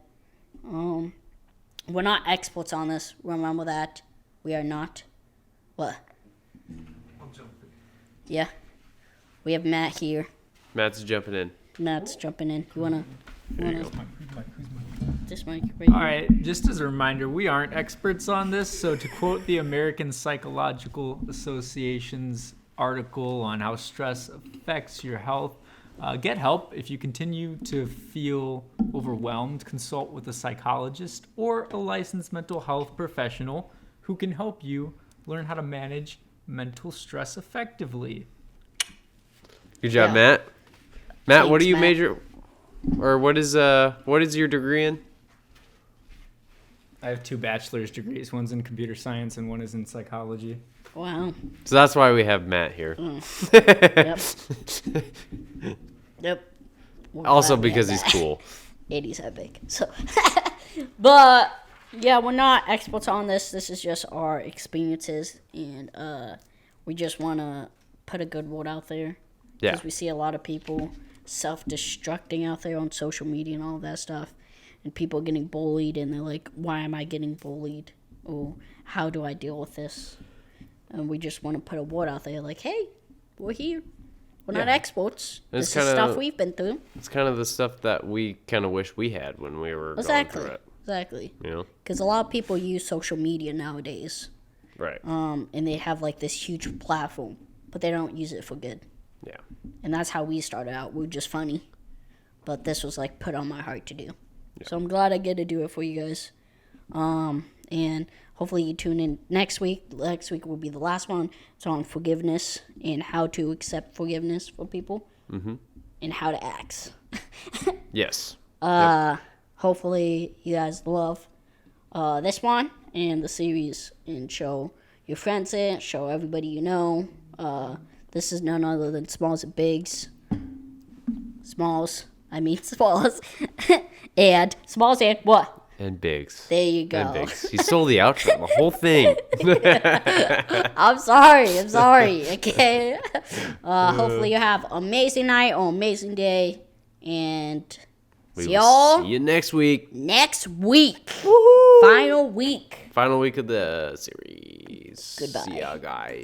S1: We're not experts on this. Remember that. We are not. What?
S3: I'll jump in.
S1: Yeah. We have Matt here.
S2: Matt's jumping in.
S1: Matt's jumping in. You wanna?
S2: There you go.
S1: This mic right
S4: All right, just as a reminder, we aren't experts on this, so to quote the American Psychological Association's article on how stress affects your health, get help if you continue to feel overwhelmed. Consult with a psychologist or a licensed mental health professional who can help you learn how to manage mental stress effectively.
S2: Good job,
S1: Yeah.
S2: Matt. Matt, what
S1: Thanks,
S2: do you
S1: Matt.
S2: major, or what is your degree in?
S4: I have 2 bachelor's degrees. One's in computer science and one is in psychology.
S1: Wow.
S2: So that's why we have Matt here.
S1: Yep. Yep. We're
S2: Also
S1: glad we
S2: because
S1: had
S2: he's
S1: that.
S2: cool.
S1: 80s epic. So, but yeah, we're not experts on this. This is just our experiences, and we just want to put a good word out there
S2: Yeah.
S1: because we see a lot of people self-destructing out there on social media and all that stuff, and people getting bullied, and they're like, "Why am I getting bullied?" Or "How do I deal with this?" And we just want to put a word out there, like, "Hey, we're here. We're not
S2: Yeah.
S1: experts.
S2: It's
S1: This is
S2: kinda-
S1: stuff we've been through."
S2: It's kind of the stuff that we kind of wish we had when we were
S1: Exactly.
S2: going through it.
S1: Exactly.
S2: You know?
S1: Because a lot of people use social media nowadays,
S2: Right.
S1: and they have like this huge platform, but they don't use it for good.
S2: Yeah.
S1: And that's how we started out. We were just funny, but this was like put on my heart to do. So I'm glad I get to do it for you guys. And hopefully you tune in next week. Next week will be the last one. It's on forgiveness and how to accept forgiveness for people, and how to act.
S2: Yes.
S1: Hopefully you guys love this one and the series, and show your friends it, show everybody you know. This is none other than Smalls and Bigs. Smalls and Smalls and what?
S2: And Biggs.
S1: There you go.
S2: And Biggs. He stole the outro, the whole thing.
S1: I'm sorry. Okay. Hopefully you have amazing night or amazing day, and
S2: We
S1: see
S2: will
S1: y'all
S2: see you next week.
S1: next week. Final week.
S2: Final week of the series.
S1: Goodbye.
S2: See ya, guys.